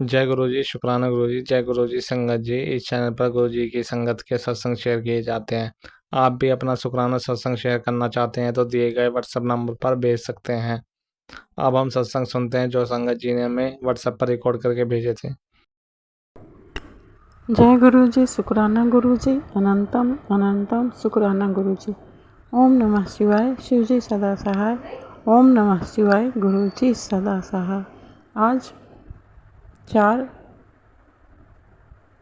जय गुरु जी, शुक्राना गुरु जी। जय गुरु जी। संगत जी, इस चैनल पर गुरु जी की संगत के सत्संग शेयर किए जाते हैं। आप भी अपना शुक्राना सत्संग शेयर करना चाहते हैं तो दिए गए व्हाट्सएप नंबर पर भेज सकते हैं। अब हम सत्संग सुनते हैं जो संगत जी ने हमें व्हाट्सएप पर रिकॉर्ड करके भेजे थे। जय गुरु जी, शुक्राना गुरु जी, अनंतम अनंतम शुक्राना गुरु जी। ओम नमः शिवाय, शिव जी सदा सहाय। ओम नमः शिवाय, गुरु जी सदा सहाय। आज 4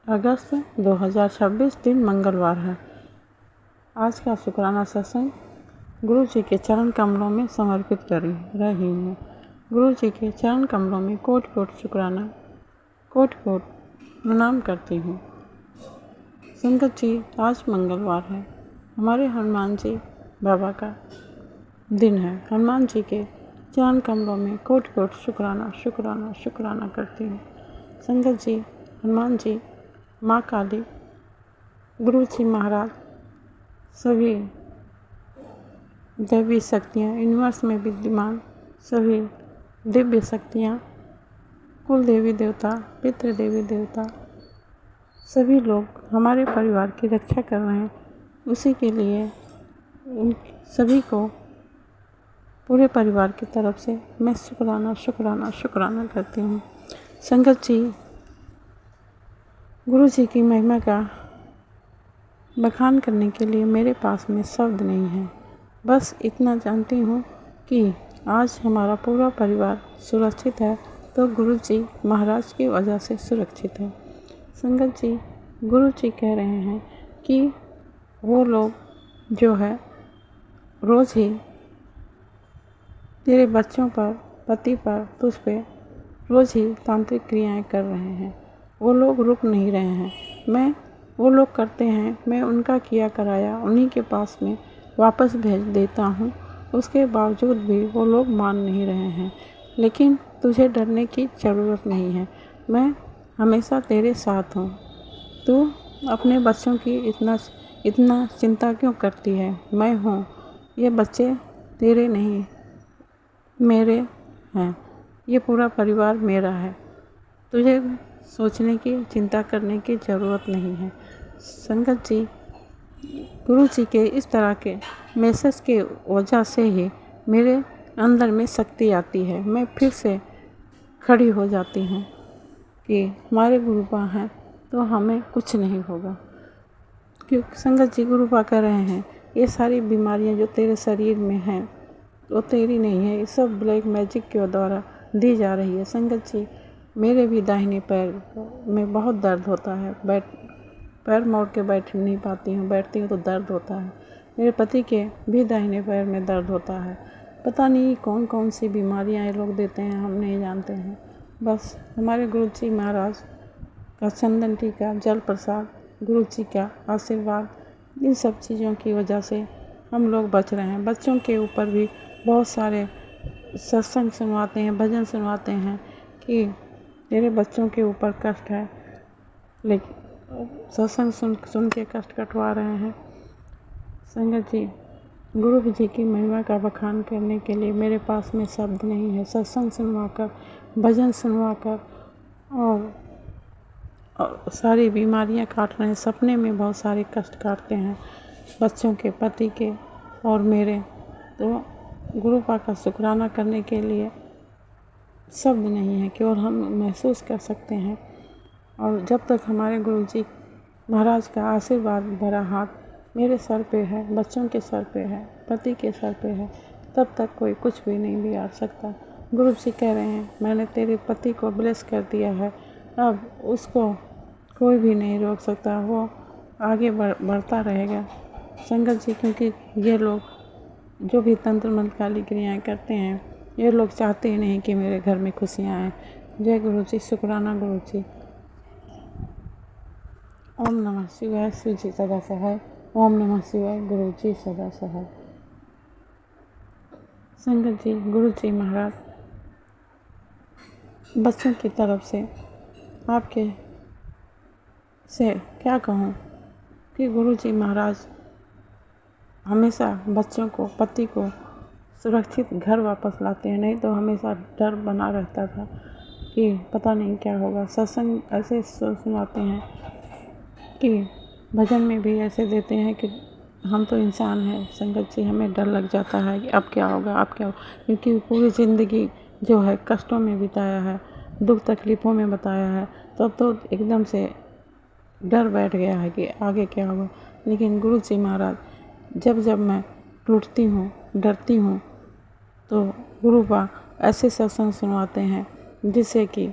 अगस्त 2026 दिन मंगलवार है। आज का शुक्राना सत्संग गुरु जी के चरण कमलों में समर्पित कर रही हूँ। गुरु जी के चरण कमलों में कोटि कोटि शुक्राना, कोटि कोटि प्रणाम करती हूँ। संगत जी, आज मंगलवार है, हमारे हनुमान जी बाबा का दिन है। हनुमान जी के चरण कमलों में कोटि कोटि शुक्राना शुक्राना शुक्राना करती हूँ। संगत जी, हनुमान जी, माँ काली, गुरु जी महाराज, सभी दैवी शक्तियाँ, यूनिवर्स में विद्यमान सभी दिव्य शक्तियाँ, कुल देवी देवता, पितृ देवी देवता, सभी लोग हमारे परिवार की रक्षा कर रहे हैं। उसी के लिए उन सभी को पूरे परिवार की तरफ से मैं शुक्राना शुक्राना शुक्राना करती हूँ। संगत जी, गुरु जी की महिमा का बखान करने के लिए मेरे पास में शब्द नहीं है। बस इतना जानती हूँ कि आज हमारा पूरा परिवार सुरक्षित है तो गुरु जी महाराज की वजह से सुरक्षित है। संगत जी, गुरु जी कह रहे हैं कि वो लोग जो है रोज़ ही तेरे बच्चों पर, पति पर, तुझ पे रोज़ ही तांत्रिक क्रियाएं कर रहे हैं। वो लोग रुक नहीं रहे हैं। वो लोग करते हैं, मैं उनका किया कराया उन्हीं के पास में वापस भेज देता हूँ। उसके बावजूद भी वो लोग मान नहीं रहे हैं। लेकिन तुझे डरने की ज़रूरत नहीं है, मैं हमेशा तेरे साथ हूँ। तू अपने बच्चों की इतना चिंता क्यों करती है? मैं हूँ। ये बच्चे तेरे नहीं, मेरे हैं। ये पूरा परिवार मेरा है। तुझे सोचने की, चिंता करने की ज़रूरत नहीं है। संगत जी, गुरु जी के इस तरह के मैसेज के वजह से ही मेरे अंदर में शक्ति आती है। मैं फिर से खड़ी हो जाती हूँ कि हमारे गुरुपा हैं तो हमें कुछ नहीं होगा। क्योंकि संगत जी, गुरुपा कह रहे हैं ये सारी बीमारियाँ जो तेरे शरीर में हैं वो तेरी नहीं है, ये सब ब्लैक मैजिक के द्वारा दी जा रही है। संगत जी, मेरे भी दाहिने पैर में बहुत दर्द होता है। पैर मोड़ के बैठ नहीं पाती हूँ, बैठती हूँ तो दर्द होता है। मेरे पति के भी दाहिने पैर में दर्द होता है। पता नहीं कौन कौन सी बीमारियाँ ये लोग देते हैं, हम नहीं जानते हैं। बस हमारे गुरु जी महाराज का चंदन टीका, जल प्रसाद, गुरु जी का आशीर्वाद, इन सब चीज़ों की वजह से हम लोग बच रहे हैं। बच्चों के ऊपर भी बहुत सारे सत्संग सुनवाते हैं, भजन सुनवाते हैं कि तेरे बच्चों के ऊपर कष्ट है, लेकिन सत्संग सुन के कष्ट कटवा रहे हैं। संगत जी, गुरु जी की महिमा का बखान करने के लिए मेरे पास में शब्द नहीं है। सत्संग सुनवाकर, भजन सुनवाकर और सारी बीमारियां काट रहे हैं। सपने में बहुत सारे कष्ट काटते हैं बच्चों के, पति के और मेरे। तो गुरुपा का शुक्राना करने के लिए शब्द नहीं है, केवल हम महसूस कर सकते हैं। और जब तक हमारे गुरु जी महाराज का आशीर्वाद भरा हाथ मेरे सर पे है, बच्चों के सर पे है, पति के सर पे है, तब तक कोई कुछ भी नहीं बिगाड़ सकता। गुरु जी कह रहे हैं मैंने तेरे पति को ब्लेस कर दिया है, अब उसको कोई भी नहीं रोक सकता, वो आगे बढ़ता रहेगा। संगत जी, क्योंकि ये लोग जो भी तंत्र मंत्र काली क्रियाएँ करते हैं, ये लोग चाहते ही नहीं कि मेरे घर में खुशियाँ आएँ। जय गुरु जी, शुक्राना गुरु जी। ओम नमः शिवाय, शिव जी सदा सहाय। ओम नमः शिवाय, गुरु जी सदा सहाय। संगत जी, गुरु जी महाराज बच्चों की तरफ से आपके से क्या कहूँ कि गुरु जी महाराज हमेशा बच्चों को, पति को सुरक्षित घर वापस लाते हैं। नहीं तो हमेशा डर बना रहता था कि पता नहीं क्या होगा। सत्संग ऐसे सुनाते हैं कि भजन में भी ऐसे देते हैं कि हम तो इंसान हैं संगत जी, हमें डर लग जाता है कि अब क्या होगा, अब क्या होगा, क्योंकि पूरी ज़िंदगी जो है कष्टों में बिताया है, दुख तकलीफ़ों में बताया है, तब तो एकदम से डर बैठ गया है कि आगे क्या होगा। लेकिन गुरु जी महाराज जब जब मैं टूटती हूँ, डरती हूँ, तो गुरु बा ऐसे सत्संग सुनवाते हैं जिससे कि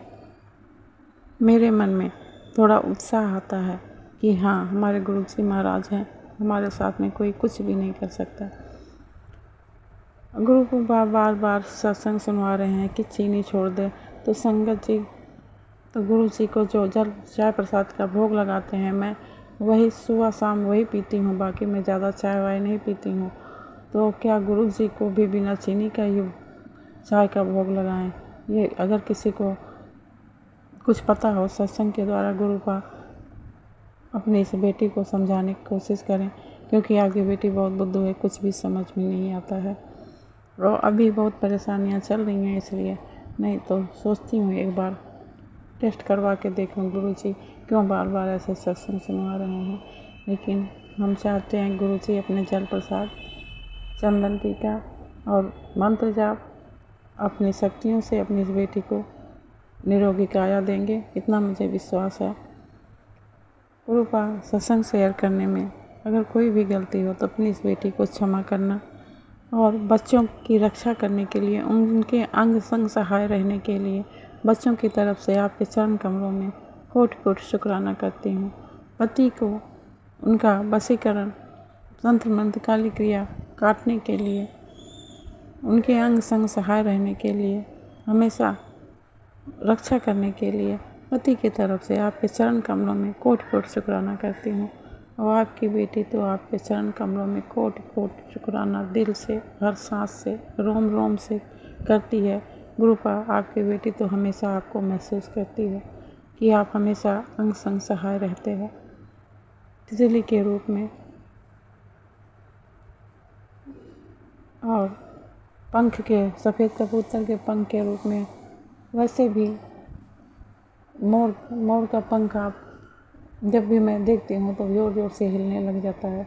मेरे मन में थोड़ा उत्साह आता है कि हाँ, हमारे गुरु जी महाराज हैं, हमारे साथ में कोई कुछ भी नहीं कर सकता। गुरु को बार बार सत्संग सुनवा रहे हैं कि चीनी छोड़ दे, तो संगत जी, तो गुरु जी को जो जल चाय प्रसाद का भोग लगाते हैं, मैं वही सुबह शाम वही पीती हूँ, बाकी मैं ज़्यादा चाय वाय नहीं पीती हूँ। तो क्या गुरु जी को भी बिना चीनी का ही चाय का भोग लगाएं? ये अगर किसी को कुछ पता हो सत्संग के द्वारा गुरु का अपनी इस बेटी को समझाने की कोशिश करें, क्योंकि आपकी बेटी बहुत बुद्धू है, कुछ भी समझ में नहीं आता है और अभी बहुत परेशानियां चल रही हैं, इसलिए नहीं तो सोचती हूँ एक बार टेस्ट करवा के देखूँ गुरु जी क्यों बार बार ऐसे सत्संग सुनवा रहे हैं। लेकिन हम चाहते हैं गुरु जी अपने जल प्रसाद, चंदन टीका और मंत्र जाप अपनी शक्तियों से अपनी इस बेटी को निरोगी काया देंगे, इतना मुझे विश्वास है। गुरु का सत्संग शेयर करने में अगर कोई भी गलती हो तो अपनी इस बेटी को क्षमा करना और बच्चों की रक्षा करने के लिए, उनके अंग संग सहाय रहने के लिए बच्चों की तरफ से आपके चरण कमलों में कोटि कोटि शुक्राना करती हूँ। पति को उनका वशीकरण, तंत्र मंत्र, काली क्रिया काटने के लिए, उनके अंग संग सहाय रहने के लिए, हमेशा रक्षा करने के लिए पति की तरफ से आपके चरण कमलों में कोटि कोटि शुक्राना करती हूँ। और आपकी बेटी तो आपके चरण कमलों में कोटि कोटि शुक्राना दिल से, हर सांस से, रोम रोम से करती है। गुरुपा आपकी बेटी तो हमेशा आपको महसूस करती है कि आप हमेशा अंग संग सहाय रहते हैं, तितली के रूप में और पंख के, सफ़ेद कबूतर के पंख के रूप में। वैसे भी मोर का पंख आप जब भी मैं देखती हूँ तो ज़ोर ज़ोर से हिलने लग जाता है।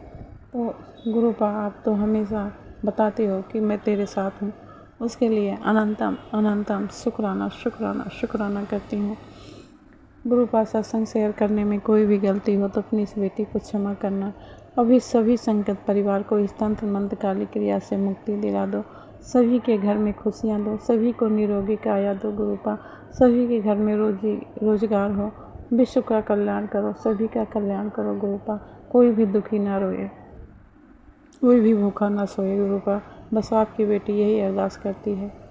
तो गुरुपा आप तो हमेशा बताते हो कि मैं तेरे साथ हूँ, उसके लिए अनंतम अनंतम शुक्राना शुक्राना शुक्राना करती हूँ। गुरुपा सत्संग शेयर करने में कोई भी गलती हो तो अपनी इस बेटी को क्षमा करना। अभी सभी संकट परिवार को इस तंत्र मंत्र काली क्रिया से मुक्ति दिला दो, सभी के घर में खुशियाँ दो, सभी को निरोगी काया दो गुरुपा, सभी के घर में रोजगार हो, विश्व का कल्याण करो, सभी का कल्याण करो गुरुपा। कोई भी दुखी ना रोए, कोई भी भूखा ना सोए गुरुपा, बस आपकी बेटी यही अरदास करती है।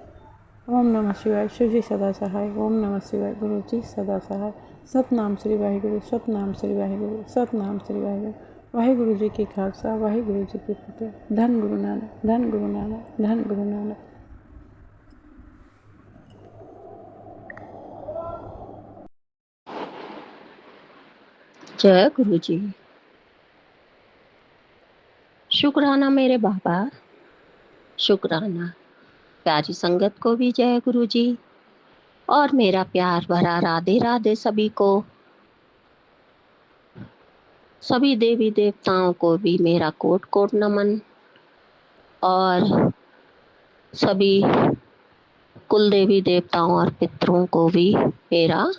ओम नमः शिवाय, शिव जी सदा सहाय। ओम नमः शिवाय, गुरु जी सदा सहाय। सतनाम श्री वाहिगुरु, सतनाम श्री वाहिगुरु, सतनाम श्री वाहिगुरु। वाहिगुरु जी की खालसा, वाहिगुरु जी की फतेह। धन गुरु नानक, धन गुरु नानक, धन गुरु नानक। जय गुरु जी। शुक्राना मेरे बाबा, शुक्राना। प्यारी संगत को भी जय गुरु जी, और मेरा प्यार भरा राधे राधे सभी को। सभी देवी देवताओं को भी मेरा कोट कोट नमन, और सभी कुल देवी देवताओं और पितरों को भी मेरा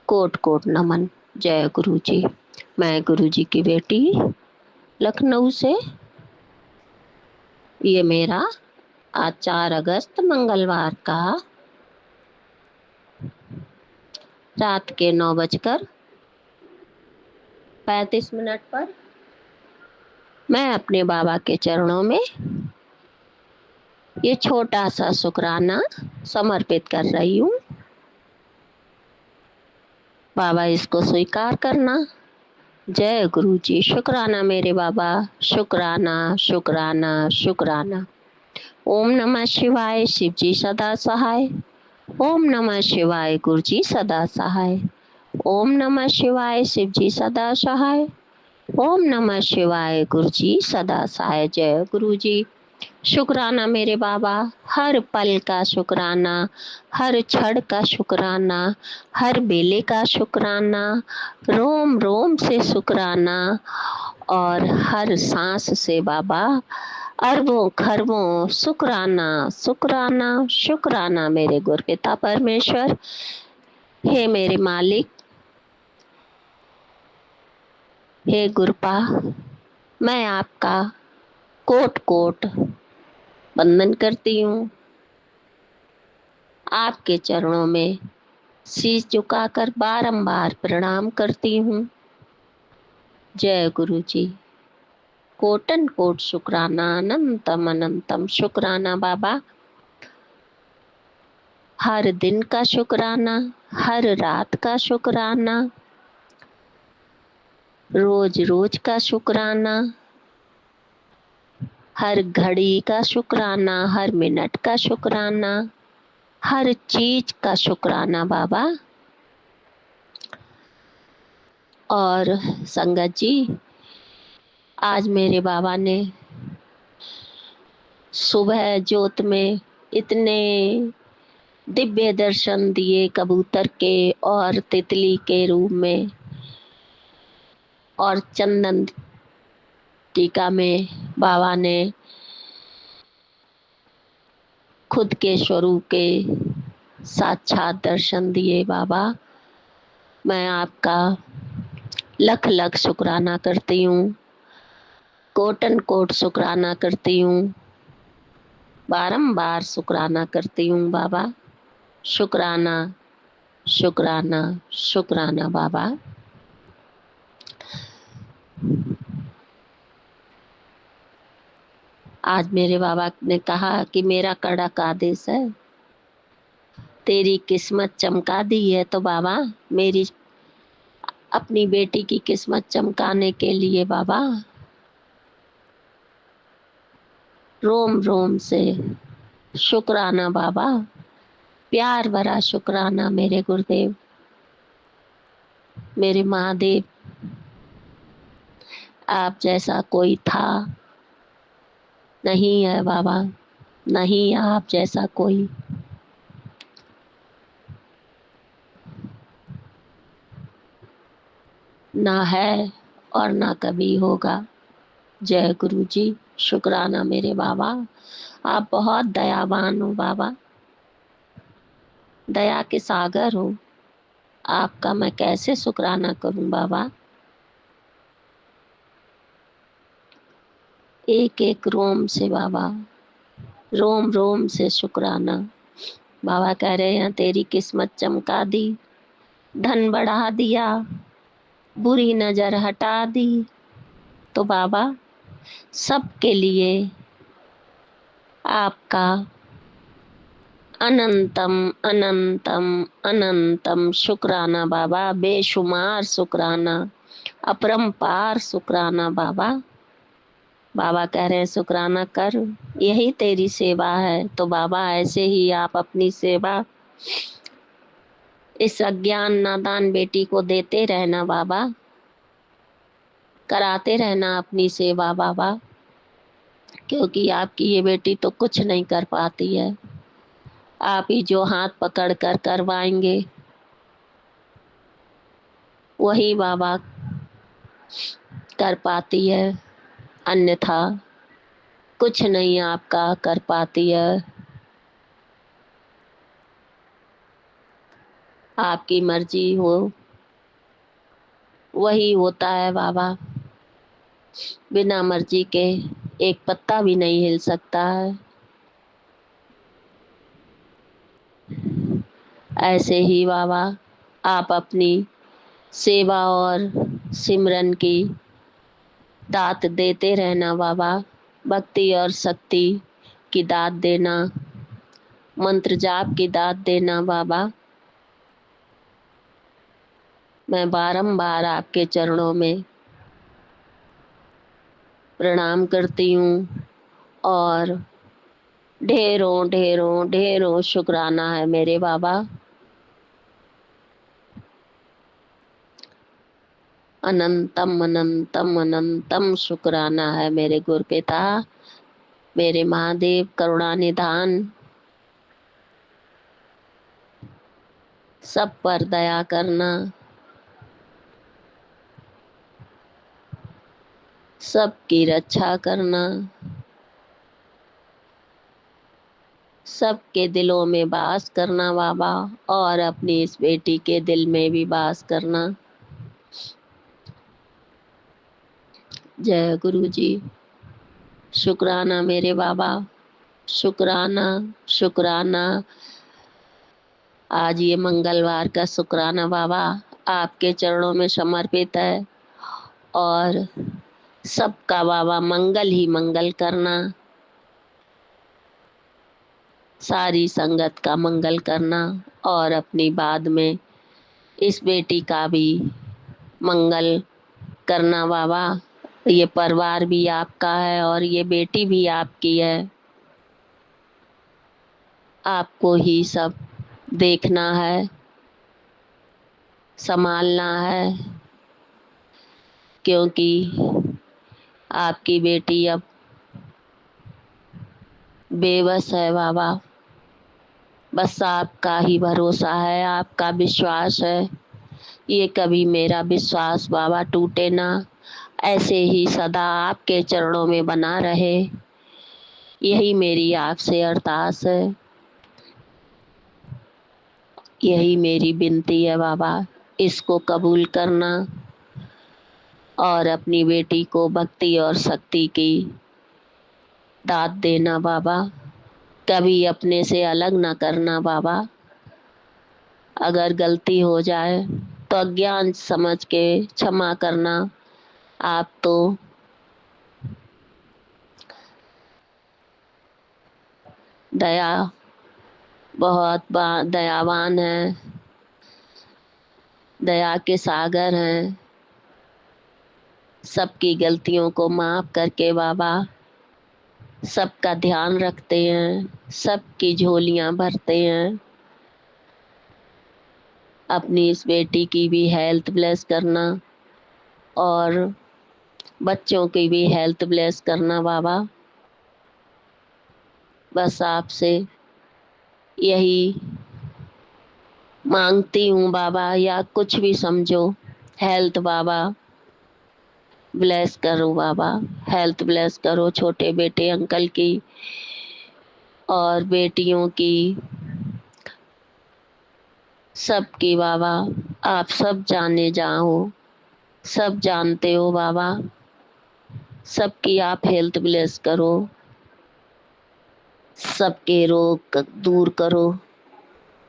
कोट कोट नमन। जय गुरु जी। मैं गुरु जी की बेटी लखनऊ से। ये मेरा आज 4 अगस्त मंगलवार का रात के 9:35 पर मैं अपने बाबा के चरणों में ये छोटा सा शुक्राना समर्पित कर रही हूँ। बाबा इसको स्वीकार करना। जय गुरु जी। शुक्राना मेरे बाबा, शुक्राना शुक्राना शुक्राना। ओम नमः शिवाय, शिव जी सदा सहाय। ओम नमः शिवाय, गुरु जी सदा सहाय। ओम नमः शिवाय, शिव जी सदा सहाय। ओम नमः शिवाय, गुरु जी सदा सहाय। जय गुरु जी। शुक्राना मेरे बाबा, हर पल का शुक्राना, हर क्षण का शुक्राना, हर बेले का शुक्राना, रोम रोम से शुक्राना, और हर सांस से बाबा अरबों खरबों शुक्राना शुक्राना शुक्राना मेरे गुरपिता परमेश्वर। हे मेरे मालिक, हे गुरपा, मैं आपका कोट कोट वंदन करती हूँ। आपके चरणों में शीश झुकाकर बारंबार प्रणाम करती हूँ। जय गुरु जी। कोटन कोट शुक्राना, अनंतम अनंतम शुक्राना बाबा। हर दिन का शुक्राना, हर रात का शुक्राना, रोज रोज का शुक्राना, हर घड़ी का शुक्राना, हर मिनट का शुक्राना, हर चीज का शुक्राना बाबा। और संगत जी, आज मेरे बाबा ने सुबह जोत में इतने दिव्य दर्शन दिए कबूतर के और तितली के रूप में, और चंदन टीका में बाबा ने खुद के स्वरूप के साक्षात दर्शन दिए। बाबा, मैं आपका लख लख शुक्राना करती हूँ, कोटन कोट शुक्राना करती हूँ, बारंबार शुक्राना करती हूँ बाबा। शुक्राना शुक्राना शुक्राना बाबा। आज मेरे बाबा ने कहा कि मेरा कड़क आदेश है, तेरी किस्मत चमका दी है तो बाबा, मेरी अपनी बेटी की किस्मत चमकाने के लिए बाबा रोम रोम से शुक्राना बाबा, प्यार भरा शुक्राना मेरे गुरुदेव, मेरे महादेव। आप जैसा कोई था नहीं है बाबा, नहीं आप जैसा कोई। ना है और ना कभी होगा। जय गुरु जी। शुक्राना मेरे बाबा, आप बहुत दयावान हो बाबा, दया के सागर हो। आपका मैं कैसे शुक्राना करूं बाबा। एक एक रोम से बाबा, रोम रोम से शुक्राना। बाबा कह रहे हैं तेरी किस्मत चमका दी, धन बढ़ा दिया, बुरी नजर हटा दी, तो बाबा सबके लिए आपका अनंतम अनंतम अनंतम शुक्राना बाबा, बेशुमार शुक्राना, अपरंपार शुक्राना बाबा। बाबा कह रहे हैं शुक्राना कर, यही तेरी सेवा है। तो बाबा ऐसे ही आप अपनी सेवा इस अज्ञान नादान बेटी को देते रहना बाबा, कराते रहना अपनी सेवा बाबा, क्योंकि आपकी ये बेटी तो कुछ नहीं कर पाती है। आप ही जो हाथ पकड़ कर करवाएंगे वही बाबा कर पाती है, अन्यथा कुछ नहीं आपका कर पाती है। आपकी मर्जी हो वही होता है बाबा, बिना मर्जी के एक पत्ता भी नहीं हिल सकता है। ऐसे ही बाबा आप अपनी सेवा और सिमरन की दात देते रहना बाबा, भक्ति और शक्ति की दात देना, मंत्र जाप की दात देना बाबा। मैं बारंबार आपके चरणों में प्रणाम करती हूँ, और ढेरों ढेरों ढेरों शुक्राना है मेरे बाबा। अनंतम अनंतम अनंतम शुक्राना है मेरे गुरुपिता। मेरे महादेव करुणा निधान सब पर दया करना, सबकी रक्षा करना, सबके दिलों में वास करना बाबा, और अपनी इस बेटी के दिल में भी वास करना। जय गुरु जी। शुक्राना मेरे बाबा, शुक्राना शुक्राना। आज ये मंगलवार का शुक्राना बाबा आपके चरणों में समर्पित है, और सबका बाबा मंगल ही मंगल करना, सारी संगत का मंगल करना, और अपनी बाद में इस बेटी का भी मंगल करना बाबा। ये परिवार भी आपका है और ये बेटी भी आपकी है, आपको ही सब देखना है, संभालना है, क्योंकि आपकी बेटी अब बेबस है बाबा। बस आपका ही भरोसा है, आपका विश्वास है। ये कभी मेरा विश्वास बाबा टूटे ना, ऐसे ही सदा आपके चरणों में बना रहे, यही मेरी आपसे अरदास है, यही मेरी विनती है बाबा। इसको कबूल करना और अपनी बेटी को भक्ति और शक्ति की दात देना बाबा। कभी अपने से अलग ना करना बाबा। अगर गलती हो जाए तो अज्ञान समझ के क्षमा करना। आप तो दया बहुत दयावान हैं, दया के सागर हैं। सबकी गलतियों को माफ करके बाबा सबका ध्यान रखते हैं, सबकी झोलियां भरते हैं। अपनी इस बेटी की भी हेल्थ ब्लेस करना और बच्चों की भी हेल्थ ब्लेस करना बाबा। बस आपसे यही मांगती हूँ बाबा, या कुछ भी समझो। हेल्थ बाबा ब्लेस करो बाबा, हेल्थ ब्लेस करो छोटे बेटे अंकल की और बेटियों की, सबकी बाबा। आप सब जाने जाओ, सब जानते हो बाबा। सबकी आप हेल्थ ब्लेस करो, सबके रोग दूर करो,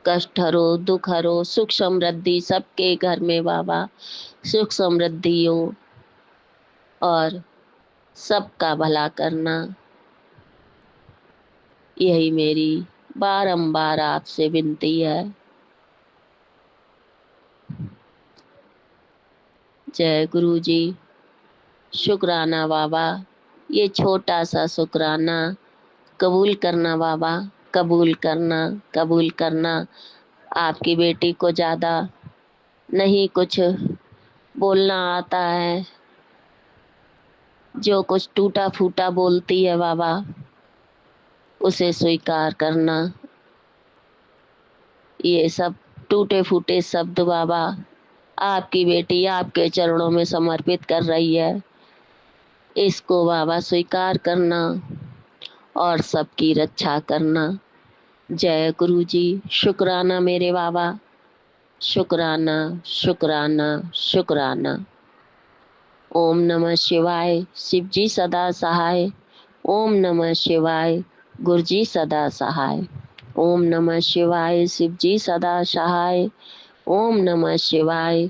कष्ट हरो, दुख हरो, सुख समृद्धि सबके घर में बाबा सुख समृद्धि हो, और सबका भला करना, यही मेरी बारंबार आपसे विनती है। जय गुरु जी। शुक्राना बाबा, ये छोटा सा शुक्राना कबूल करना बाबा, कबूल करना, कबूल करना। आपकी बेटी को ज़्यादा नहीं कुछ बोलना आता है, जो कुछ टूटा फूटा बोलती है बाबा उसे स्वीकार करना। ये सब टूटे फूटे शब्द बाबा आपकी बेटी आपके चरणों में समर्पित कर रही है, इसको बाबा स्वीकार करना और सबकी रक्षा करना। जय गुरु जी। शुक्राना मेरे बाबा, शुक्राना शुक्राना शुक्राना। ओम नमः शिवाय, शिव जी सदा सहाय। ओम नमः शिवाय, गुरु जी सदा सहाय। ओम नमः शिवाय, शिव जी सदा सहाय। ओम नमः शिवाय,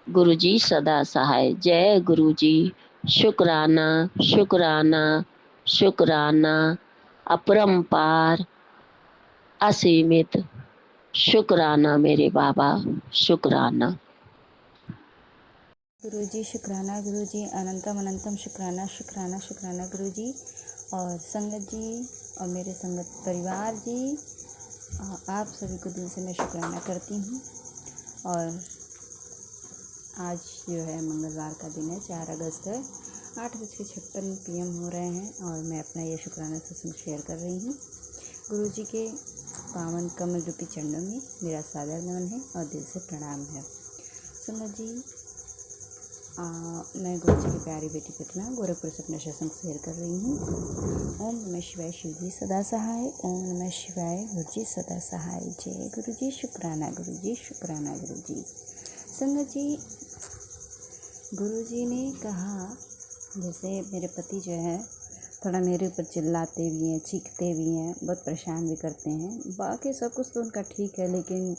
गुरु जी सदा सहाय। जय गुरु जी। शुक्राना शुक्राना शुक्राना, अपरंपार असीमित शुक्राना मेरे बाबा, शुक्राना। गुरुजी शुक्राना, गुरुजी अनंतम अनंतम शुक्राना, शुक्राना शुक्राना गुरुजी। और संगत जी और मेरे संगत परिवार जी, आप सभी को दिल से मैं शुक्राना करती हूँ। और आज जो है मंगलवार का दिन है, 4 अगस्त है, 8:56 PM हो रहे हैं और मैं अपना ये शुक्राना सत्संग शेयर कर रही हूँ। गुरु जी के पावन कमल रूपी चरणों में मेरा सादर नमन है और दिल से प्रणाम है। संगत जी, मैं गुरु जी की प्यारी बेटी प्रतिमा गोरखपुर से अपना सत्संग शेयर कर रही हूँ। ओम नमः शिवाय, शिव जी सदा सहाय। ओम नमः शिवाय, गुरु जी सदा सहाय। जय गुरु जी, शुक्राना गुरु जी, शुक्राना गुरु जी। संगत जी, गुरु जी ने कहा, जैसे मेरे पति जो है थोड़ा मेरे ऊपर चिल्लाते भी हैं, चीखते भी हैं, बहुत परेशान भी करते हैं। बाकी सब कुछ तो उनका ठीक है, लेकिन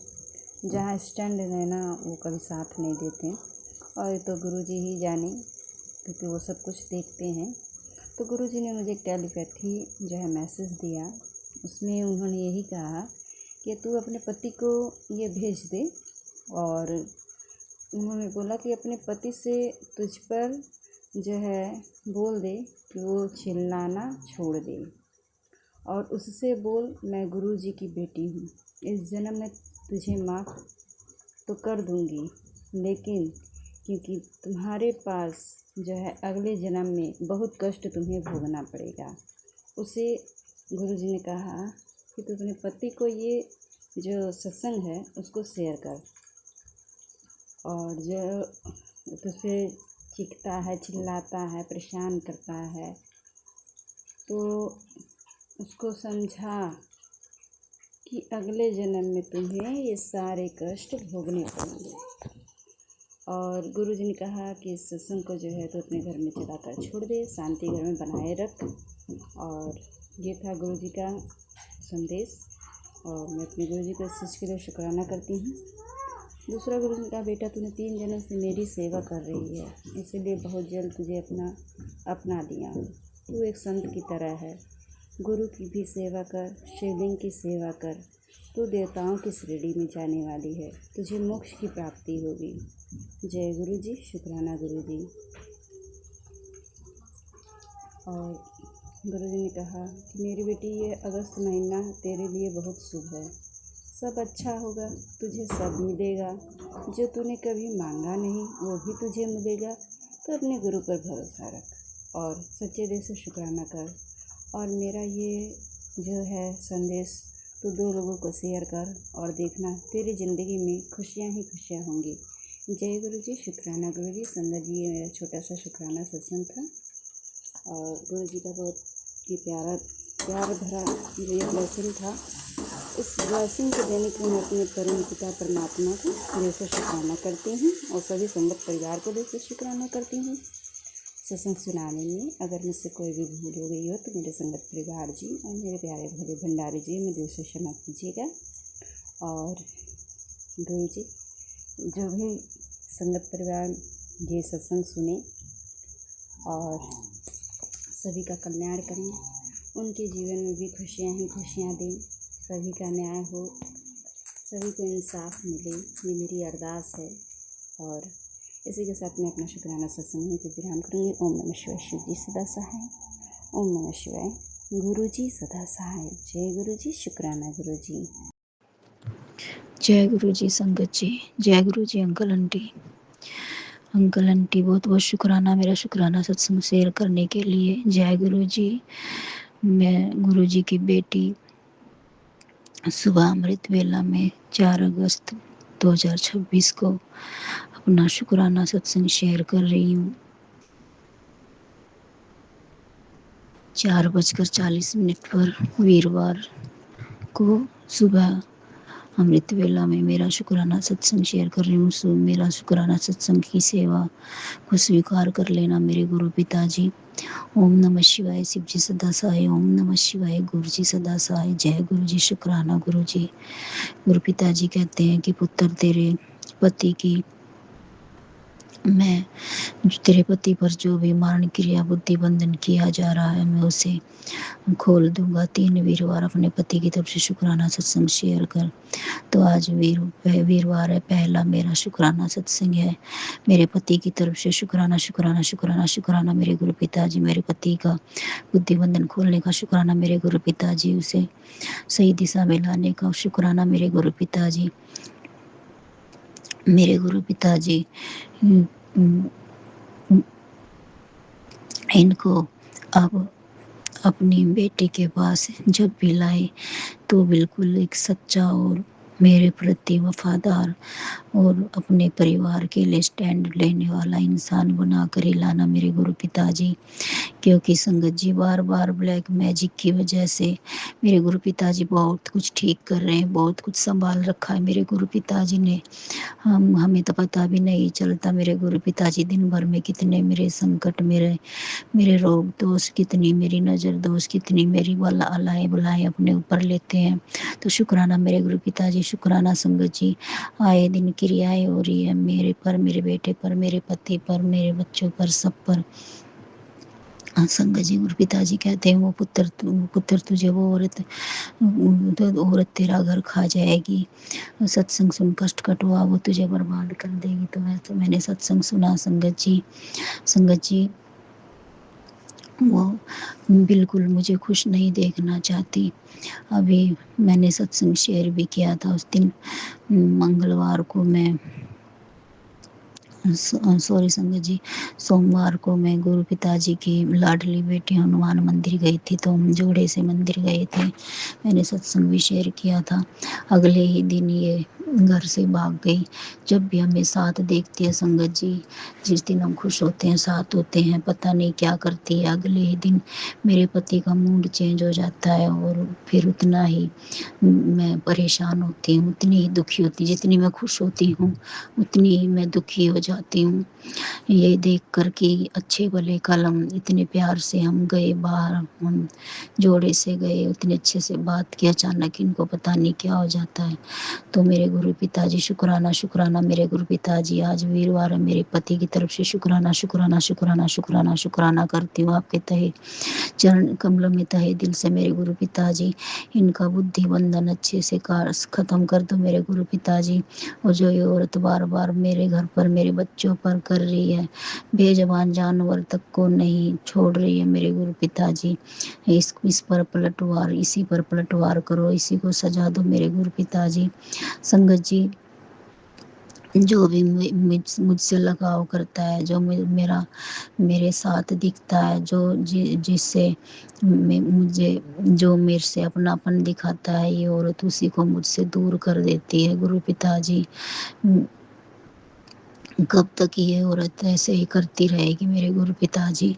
जहाँ स्टैंड है ना, वो कभी साथ नहीं देते हैं। और तो गुरु जी ही जाने, क्योंकि वो सब कुछ देखते हैं। तो गुरु जी ने मुझे एक टेलीपैथी जो है मैसेज दिया। उसमें उन्होंने यही कहा कि तू अपने पति को ये भेज दे, और उन्होंने बोला कि अपने पति से तुझ पर जो है बोल दे कि वो चिल्लाना छोड़ दे, और उससे बोल मैं गुरु जी की बेटी हूँ। इस जन्म में तुझे माफ़ तो कर दूँगी, लेकिन क्योंकि तुम्हारे पास जो है अगले जन्म में बहुत कष्ट तुम्हें भोगना पड़ेगा। उसे गुरु जी ने कहा कि तू अपने पति को ये जो सत्संग है उसको शेयर कर, और जो तुझे चीखता है, चिल्लाता है, परेशान करता है, तो उसको समझा कि अगले जन्म में तुम्हें ये सारे कष्ट भोगने पड़ेंगे। और गुरु जी ने कहा कि इस सत्संग को जो है तो अपने घर में चलाकर छोड़ दे, शांति घर में बनाए रख। और ये था गुरु जी का संदेश, और मैं अपने गुरु जी को इस चीज़ के लिए शुक्राना करती हूँ। दूसरा, गुरु जी ने कहा, बेटा तूने 3 जन्म से मेरी सेवा कर रही है, इसलिए बहुत जल्द तुझे अपना लिया। तू एक संत की तरह है, गुरु की भी सेवा कर, शिवलिंग की सेवा कर। तू देवताओं की श्रेणी में जाने वाली है, तुझे मोक्ष की प्राप्ति होगी। जय गुरु जी, शुक्राना गुरु जी। और गुरु जी ने कहा कि मेरी बेटी, ये अगस्त महीना तेरे लिए बहुत शुभ है, सब अच्छा होगा, तुझे सब मिलेगा। जो तूने कभी मांगा नहीं वो भी तुझे मिलेगा। तो अपने गुरु पर भरोसा रख और सच्चे दिल से शुक्राना कर। और मेरा ये जो है संदेश तो 2 लोगों को शेयर कर, और देखना तेरी ज़िंदगी में खुशियाँ ही खुशियाँ होंगी। जय गुरु जी, शुक्राना गुरु जी। संगत जी, ये मेरा छोटा सा शुक्राना सत्संग था, और गुरु जी का बहुत ही प्यार भरा जो ये ब्लेसिंग था। इस ब्लेसिंग को देने के लिए मैं अपने परम पिता परमात्मा को दिल से शुक्राना करती हूँ, और सभी संगत परिवार को दिल से शुक्राना करती हूँ। सत्संग सुनाने में अगर मुझसे कोई भी भूल हो गई हो तो मेरे संगत परिवार जी और मेरे प्यारे भोले भंडारी जी मैं दिल से क्षमा कीजिएगा। और गुरु जी, जो भी संगत परिवार ये सत्संग सुने और सभी का कल्याण करें, उनके जीवन में भी खुशियाँ ही खुशियाँ दें, सभी का न्याय हो, सभी को इंसाफ मिले, ये मेरी अरदास है। और इसी के साथ मैं अपना शुक्राना सत्संग यहीं पर विराम करूँगी। ओम नमः शिवाय, शिव जी सदा सहाय। ओम नमः शिवाय, गुरु जी सदा सहाय। जय गुरु जी, शुक्राना गुरु जी। जय गुरु जी संगत जी, जय गुरु जी अंकल आंटी बहुत बहुत शुक्राना मेरा शुक्राना सत्संग शेयर करने के लिए। जय गुरु जी। मैं गुरु जी की बेटी सुबह अमृत वेला में 4 अगस्त 2026 को अपना शुक्राना सत्संग शेयर कर रही हूँ। 4:40 पर वीरवार को सुबह अमृत वेला में मेरा शुक्राना सत्संग शेयर कर रही हूँ। मेरा शुक्राना सत्संग की सेवा को स्वीकार कर लेना मेरे गुरु पिताजी। ओम नमः शिवाय, शिव जी सदा सहाय। ओम नमः शिवाय, गुरु जी सदा सहाय। जय गुरु जी, शुक्राना गुरु जी। गुरु पिताजी कहते हैं कि पुत्र तेरे पति की मैं तेरे पति पर जो भी मारण क्रिया बुद्धि बंधन किया जा रहा है मैं उसे खोल दूंगा। 3 वीरवार अपने पति की तरफ से शुक्राना सत्संग शेयर कर। तो आज वीरवार है, पहला मेरा शुक्राना सत्संग है मेरे पति की तरफ से। शुक्राना शुक्राना शुक्राना शुक्राना मेरे गुरु पिताजी। मेरे पति का बुद्धि बंधन खोलने का शुक्राना मेरे गुरु पिताजी। उसे सही दिशा में लाने का शुक्राना मेरे गुरु पिताजी। मेरे गुरु पिताजी इनको अब अपनी बेटी के पास जब भी लाए तो बिल्कुल एक सच्चा और मेरे प्रति वफादार और अपने परिवार के लिए स्टैंड लेने वाला इंसान बना कर ही लाना मेरे गुरु पिताजी। क्योंकि संगत जी बार बार ब्लैक मैजिक की वजह से मेरे गुरु पिताजी बहुत कुछ ठीक कर रहे हैं, बहुत कुछ संभाल रखा है मेरे गुरु पिताजी ने। हमें तो पता भी नहीं चलता मेरे गुरु पिताजी दिन भर में कितने मेरे संकट, मेरे मेरे रोग दोष कितनी, मेरी नज़र दोष कितनी, मेरी वाला अलाए बुलाए अपने ऊपर लेते हैं। तो शुक्राना मेरे गुरु पिताजी, शुक्राना संगत जी। आए दिन क्रियाएं हो रही है मेरे पर, मेरे बेटे पर, मेरे पति पर, मेरे बच्चों पर, सब पर। संगत जी गुरु पिताजी कहते हैं वो पुत्र तुझे वो औरत तेरा घर खा जाएगी, सत्संग सुन कष्ट कटवा वो तुझे बर्बाद कर देगी। तो वैसे मैंने सत्संग सुना संगत जी। संगत जी वो बिल्कुल मुझे खुश नहीं देखना चाहती। अभी मैंने सत्संग शेयर भी किया था उस दिन मंगलवार को मैं सॉरी संगत जी, सोमवार को मैं गुरु पिताजी की लाडली बेटी हनुमान मंदिर गई थी, तो हम जोड़े से मंदिर गए थे। मैंने सत्संग भी शेयर किया था। अगले ही दिन ये घर से भाग गई। जब भी हमें साथ देखती है संगत जी, जिस दिन हम खुश होते हैं साथ होते हैं, पता नहीं क्या करती है, अगले ही दिन मेरे पति का मूड चेंज हो जाता है और फिर उतना ही मैं परेशान होती हूँ, उतनी ही दुखी होती, जितनी मैं खुश होती हूँ उतनी ही मैं दुखी हो जाती हूँ। ये देख कर कि अच्छे भले कल हम इतने प्यार से हम गए बाहर, हम जोड़े से गए, उतने अच्छे से बात की, अचानक इनको पता नहीं क्या हो जाता है। तो मेरे गुरु पिताजी शुक्राना, शुक्राना मेरे गुरु पिताजी। आज वीरवार है, मेरे पति की तरफ से शुक्राना, शुक्राना, शुक्राना, शुक्राना, शुक्राना करती हूँ आपके तहे चरण कमलों में, तहे दिल से मेरे गुरु पिताजी। इनका बुद्धि बंधन अच्छे से खत्म कर दो मेरे गुरु पिताजी। और जो ये औरत बार बार मेरे घर पर, मेरे बच्चों पर कर रही है, बेजबान जानवर तक को नहीं छोड़ रही है मेरे गुरु पिताजी। इस पर पलटवार, इसी पर पलटवार करो, इसी को सजा दो मेरे गुरु पिताजी। संगत जी जो भी मुझसे लगाव करता है, जो मेरे साथ दिखता है, जिससे मुझे जो मेरे से अपनापन दिखाता है, ये औरत उसी को मुझसे दूर कर देती है गुरु पिताजी। कब तक ये औरत ऐसे ही करती रहेगी मेरे गुरु पिताजी।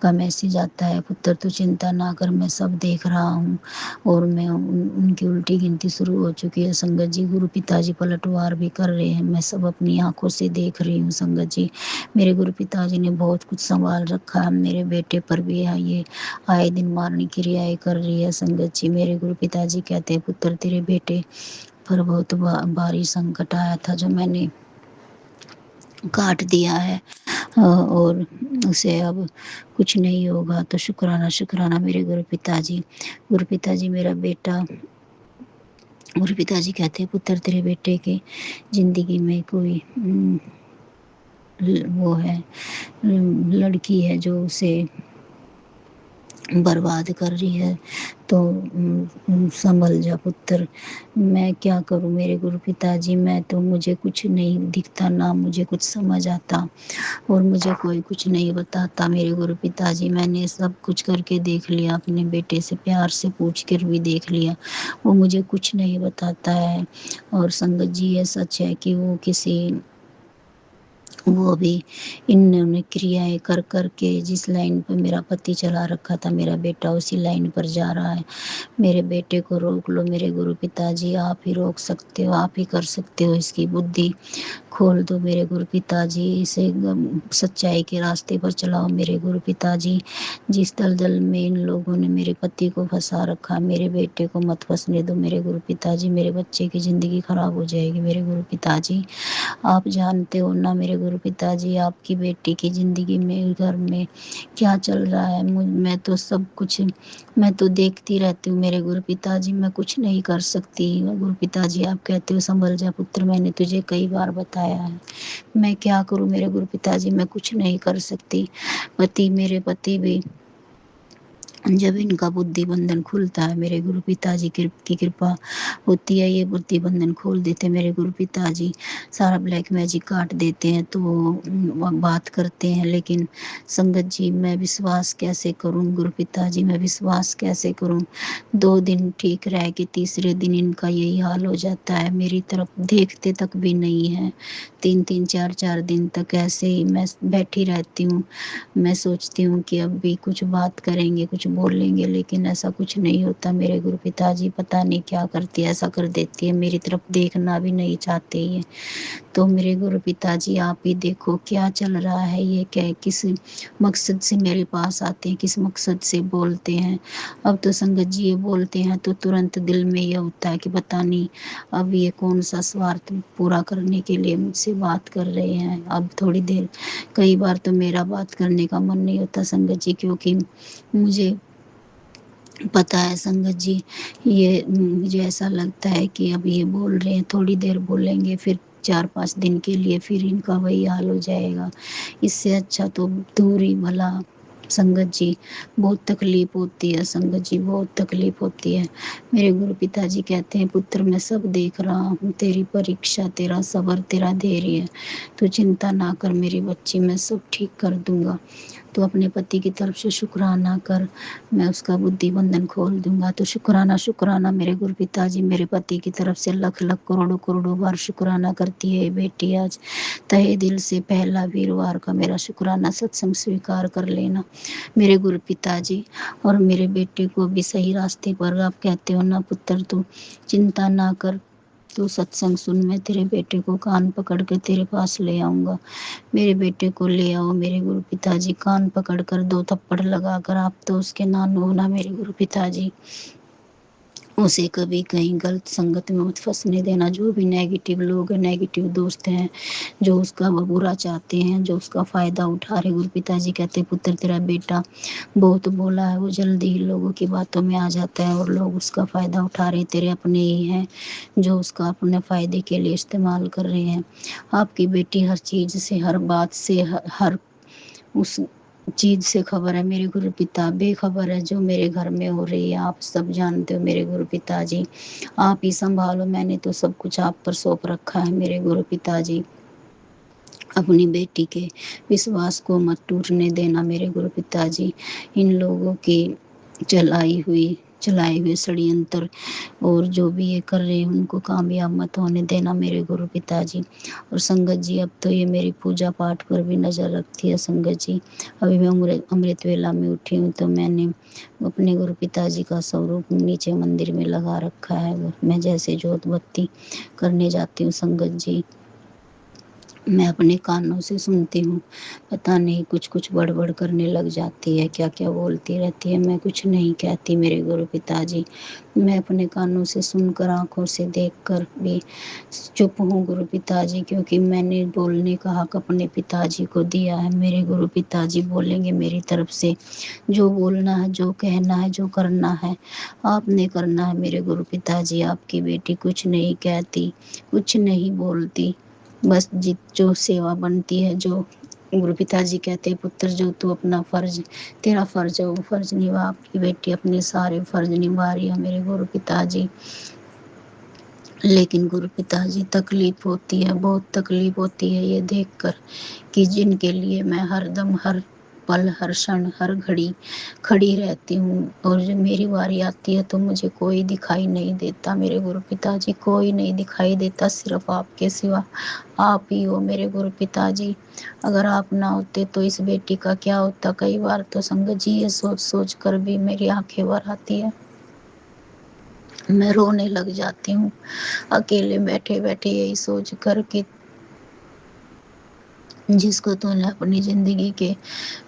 का मैसेज आता है, पुत्र तू चिंता ना कर, मैं सब देख रहा हूँ। और मैं उनकी उल्टी गिनती शुरू हो चुकी है संगत जी। गुरु पिताजी पलटवार भी कर रहे हैं, मैं सब अपनी आंखों से देख रही हूँ संगत जी। मेरे गुरु पिताजी ने बहुत कुछ संभाल रखा है। मेरे बेटे पर भी ये आए दिन मारने की रियाई कर रही है संगत जी। मेरे गुरु पिताजी कहते हैं, पुत्र तेरे बेटे पर बहुत भारी संकट आया था, जो मैंने काट दिया है और उसे अब कुछ नहीं होगा। तो शुक्राना, शुक्राना मेरे गुरु पिताजी। गुरु पिताजी मेरा बेटा, गुरु पिताजी कहते हैं, पुत्र तेरे बेटे के जिंदगी में कोई वो है लड़की है जो उसे बर्बाद कर रही है, तो संभल जा पुत्र। मैं क्या करूं मेरे गुरु पिताजी, मैं तो, मुझे कुछ नहीं दिखता, ना मुझे कुछ समझ आता और मुझे कोई कुछ नहीं बताता मेरे गुरु पिताजी। मैंने सब कुछ करके देख लिया, अपने बेटे से प्यार से पूछ कर भी देख लिया, वो मुझे कुछ नहीं बताता है। और संगत जी ये सच है कि वो भी इन्होंने क्रियाएं कर कर के जिस लाइन पर मेरा पति चला रखा था, मेरा बेटा उसी लाइन पर जा रहा है। मेरे बेटे को रोक लो मेरे गुरु पिताजी, आप ही रोक सकते हो, आप ही कर सकते हो, इसकी बुद्धि खोल दो मेरे गुरु पिताजी, इसे सच्चाई के रास्ते पर चलाओ मेरे गुरु पिताजी। जिस दलदल में इन लोगों ने मेरे पति को फंसा रखा, मेरे बेटे को मत फंसने दो मेरे गुरु पिताजी। मेरे बच्चे की ज़िंदगी खराब हो जाएगी मेरे गुरु पिताजी। आप जानते हो ना मेरे गुरु पिताजी, आपकी बेटी की ज़िंदगी में, घर में क्या चल रहा है। मैं तो सब कुछ, मैं तो देखती रहती हूँ मेरे गुरु पिताजी, मैं कुछ नहीं कर सकती। गुरु पिताजी आप कहते हो संभल जा पुत्र, मैंने तुझे कई बार बताया है, मैं क्या करूँ मेरे गुरु पिताजी, मैं कुछ नहीं कर सकती। मेरे पति भी जब इनका बुद्धि बंधन खुलता है, मेरे गुरु पिताजी की कृपा होती है, ये बुद्धि बंधन खोल देते हैं मेरे गुरु पिताजी। सारा ब्लैक मैजिक काट देते हैं, तो वो बात करते हैं। लेकिन संगत जी, मैं विश्वास कैसे करूं गुरु पिताजी, मैं विश्वास कैसे करूं? 2 दिन ठीक रह के तीसरे दिन इनका यही हाल हो जाता है, मेरी तरफ देखते तक भी नहीं है। 3-3 4-4 दिन तक ऐसे ही मैं बैठी रहती हूँ। मैं सोचती हूँ कि अब भी कुछ बात करेंगे, कुछ बोलेंगे, लेकिन ऐसा कुछ नहीं होता। मेरे गुरु पिताजी पता नहीं क्या करती है, ऐसा कर देती है, मेरी तरफ देखना भी नहीं चाहते ये। तो मेरे गुरु पिताजी, आप ही देखो क्या चल रहा है, ये क्या, किस मकसद से मेरे पास आते हैं, किस मकसद से बोलते हैं। अब तो संगत जी ये बोलते हैं तो तुरंत दिल में ये होता है कि पता नहीं अब ये कौन सा स्वार्थ पूरा करने के लिए मुझसे बात कर रहे हैं। अब थोड़ी देर, कई बार तो मेरा बात करने का मन नहीं होता संगत जी, क्योंकि मुझे पता है संगत जी, ये मुझे ऐसा लगता है कि अब ये बोल रहे हैं, थोड़ी देर बोलेंगे, फिर 4-5 दिन के लिए फिर इनका वही हाल हो जाएगा। इससे अच्छा तो दूर ही भला। संगत जी, बहुत तकलीफ होती है संगत जी, बहुत तकलीफ होती है। मेरे गुरु पिताजी कहते हैं, पुत्र मैं सब देख रहा हूँ, तेरी परीक्षा, तेरा सब्र, तेरा धैर्य, तो चिंता ना कर मेरी बच्ची, मैं सब ठीक कर दूंगा। तो अपने पति की तरफ से शुक्राना कर, मैं उसका बुद्धि बंधन खोल दूंगा। तो शुक्राना शुक्राना मेरे गुरु पिताजी, मेरे पति की तरफ से लख लख करोड़ों करोड़ों बार शुक्राना करती है बेटी। आज तहे दिल से पहला वीरवार का मेरा शुक्राना सत्संग स्वीकार कर लेना मेरे गुरु पिताजी। और मेरे बेटे को भी सही रास्ते पर, आप कहते हो ना पुत्र तू चिंता ना कर, तू सत्संग सुन, मैं तेरे बेटे को कान पकड़ के तेरे पास ले आऊंगा। मेरे बेटे को ले आओ मेरे गुरु पिताजी, कान पकड़ कर 2 थप्पड़ लगा कर। आप तो उसके नानू हो ना मेरे गुरु पिताजी, उसे कभी कहीं गलत संगत में मत फंसने देना। जो भी नेगेटिव लोग हैं, नेगेटिव दोस्त हैं, जो उसका बुरा चाहते हैं, जो उसका फायदा उठा रहे, गुरु पिताजी कहते पुत्र तेरा बेटा बहुत बोला है, वो जल्दी ही लोगों की बातों में आ जाता है, और लोग उसका फायदा उठा रहे तेरे अपने ही हैं, जो उसका अपने फायदे के लिए इस्तेमाल कर रहे हैं। आपकी बेटी हर चीज से, हर बात से, हर उस चीज से खबर है मेरे गुरु पिता, बेखबर है जो मेरे घर में हो रही है। आप सब जानते हो मेरे गुरु पिताजी, आप ही संभालो, मैंने तो सब कुछ आप पर सौंप रखा है मेरे गुरु पिताजी। अपनी बेटी के विश्वास को मत टूटने देना मेरे गुरु पिताजी। इन लोगों की चलाए हुए षड्यंत्र और जो भी ये कर रहे हैं उनको कामयाब मत होने देना मेरे गुरु पिताजी। और संगत जी, अब तो ये मेरी पूजा पाठ पर भी नज़र रखती है संगत जी। अभी मैं अमृत वेला में उठी हूँ तो मैंने अपने गुरु पिताजी का स्वरूप नीचे मंदिर में लगा रखा है। मैं जैसे जोत बत्ती करने जाती हूँ संगत जी, मैं अपने कानों से सुनती हूँ, पता नहीं कुछ कुछ बड़बड़ करने लग जाती है, क्या क्या बोलती रहती है। मैं कुछ नहीं कहती मेरे गुरु पिताजी, मैं अपने कानों से सुनकर, आंखों से देखकर भी चुप हूँ गुरु पिताजी, क्योंकि मैंने बोलने का हक अपने पिताजी को दिया है। मेरे गुरु पिताजी बोलेंगे मेरी तरफ से, जो बोलना है, जो कहना है, जो करना है आपने करना है मेरे गुरु पिताजी। आपकी बेटी कुछ नहीं कहती, कुछ नहीं बोलती, बस जो सेवा बनती है, जो गुरु पिताजी कहते हैं पुत्र जो तू अपना फर्ज, तेरा फर्ज है वो फर्ज निभा। आपकी बेटी अपने सारे फर्ज निभा रही है मेरे गुरु पिताजी। लेकिन गुरु पिताजी तकलीफ होती है, बहुत तकलीफ होती है ये देखकर कि जिनके लिए मैं हरदम, हर पल, हर क्षण, हर घड़ी खड़ी रहती हूँ, और जब मेरी बारी आती है तो मुझे कोई दिखाई नहीं देता मेरे गुरु पिताजी, कोई नहीं दिखाई देता, सिर्फ आपके सिवा आप ही हो मेरे गुरु पिताजी। अगर आप ना होते तो इस बेटी का क्या होता। कई बार तो संगत जी ये सोच सोच कर भी मेरी आंखें भर आती है, मैं रोने लग जाती हूँ अकेले बैठे बैठे यही सोच कर कि जिसको तूने अपनी जिंदगी के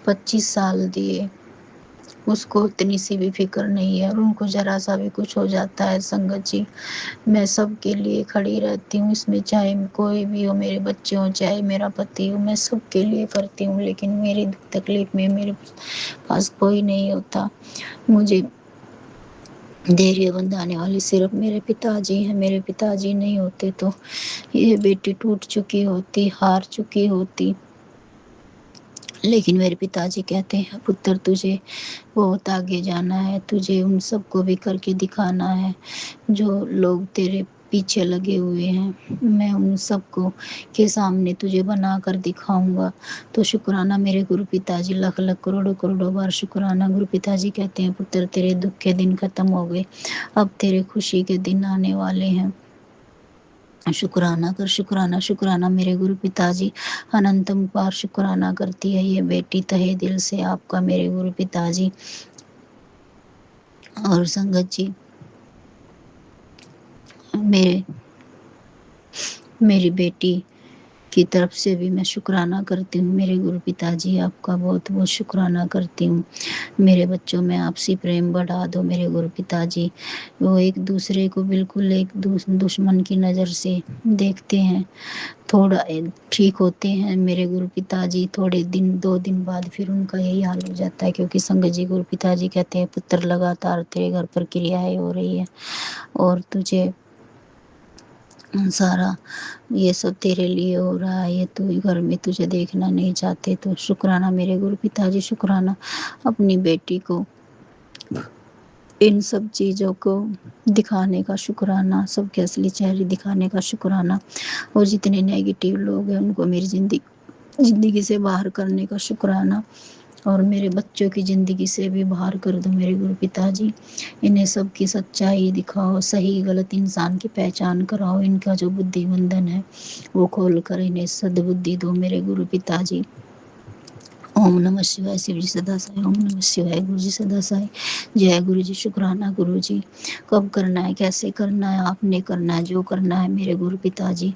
25 साल दिए उसको उतनी सी भी फिक्र नहीं है, और उनको जरा सा भी कुछ हो जाता है संगत जी, मैं सबके लिए खड़ी रहती हूँ। इसमें चाहे कोई भी हो, मेरे बच्चे हो चाहे मेरा पति हो, मैं सबके लिए करती हूँ। लेकिन मेरी दुख तकलीफ में मेरे पास कोई नहीं होता। मुझे धैर्य बंधाने वाले सिर्फ मेरे पिताजी हैं। मेरे पिताजी नहीं होते तो ये बेटी टूट चुकी होती, हार चुकी होती। लेकिन मेरे पिताजी कहते हैं पुत्र तुझे बहुत आगे जाना है, तुझे उन सबको भी करके दिखाना है जो लोग तेरे पीछे लगे हुए हैं। मैं उन सबको के सामने तुझे बना कर दिखाऊंगा। तो शुक्राना मेरे गुरु पिताजी, लाख लाख करोड़ों करोड़ों बार शुक्राना। गुरु पिताजी कहते हैं पुत्र तेरे दुख के दिन खत्म हो गए, अब तेरे खुशी के दिन आने वाले हैं। शुक्राना कर, शुक्राना शुक्राना मेरे गुरु पिताजी। अनंतम बार शुक्राना करती है ये बेटी तहे दिल से आपका मेरे गुरु पिताजी। और संगत जी, मेरी बेटी की तरफ से भी मैं शुक्राना करती हूँ मेरे गुरु पिताजी, आपका बहुत बहुत शुक्राना करती हूँ। मेरे बच्चों में आपसी प्रेम बढ़ा दो मेरे गुरु पिताजी। वो एक दूसरे को बिल्कुल एक दुश्मन की नज़र से देखते हैं, थोड़ा ठीक होते हैं मेरे गुरु पिताजी, थोड़े दिन 2 दिन बाद फिर उनका यही हाल हो जाता है। क्योंकि संगत जी गुरु पिताजी कहते हैं पुत्र लगातार तेरे घर पर क्रियाएं हो रही है और तुझे सारा ये सब तेरे लिए हो रहा है, ये तू घर में तुझे देखना नहीं चाहते। तो शुक्राना मेरे गुरु पिताजी, शुक्राना अपनी बेटी को इन सब चीज़ों को दिखाने का शुक्राना, सबके असली चेहरे दिखाने का शुक्राना। और जितने नेगेटिव लोग हैं उनको मेरी ज़िंदगी से बाहर करने का शुक्राना। और मेरे बच्चों की ज़िंदगी से भी बाहर कर दो मेरे गुरु पिताजी। इन्हें सब की सच्चाई दिखाओ, सही गलत इंसान की पहचान कराओ, इनका जो बुद्धि बंधन है वो खोल कर इन्हें सद्बुद्धि दो मेरे गुरु पिताजी। ओम नमः शिवाय। शिव जी सदा साई। ओम नमः शिवाय। गुरु जी सदा साई। जय गुरु जी। शुक्राना गुरु जी। कब करना है, कैसे करना है, आपने करना है, जो करना है मेरे गुरु पिताजी।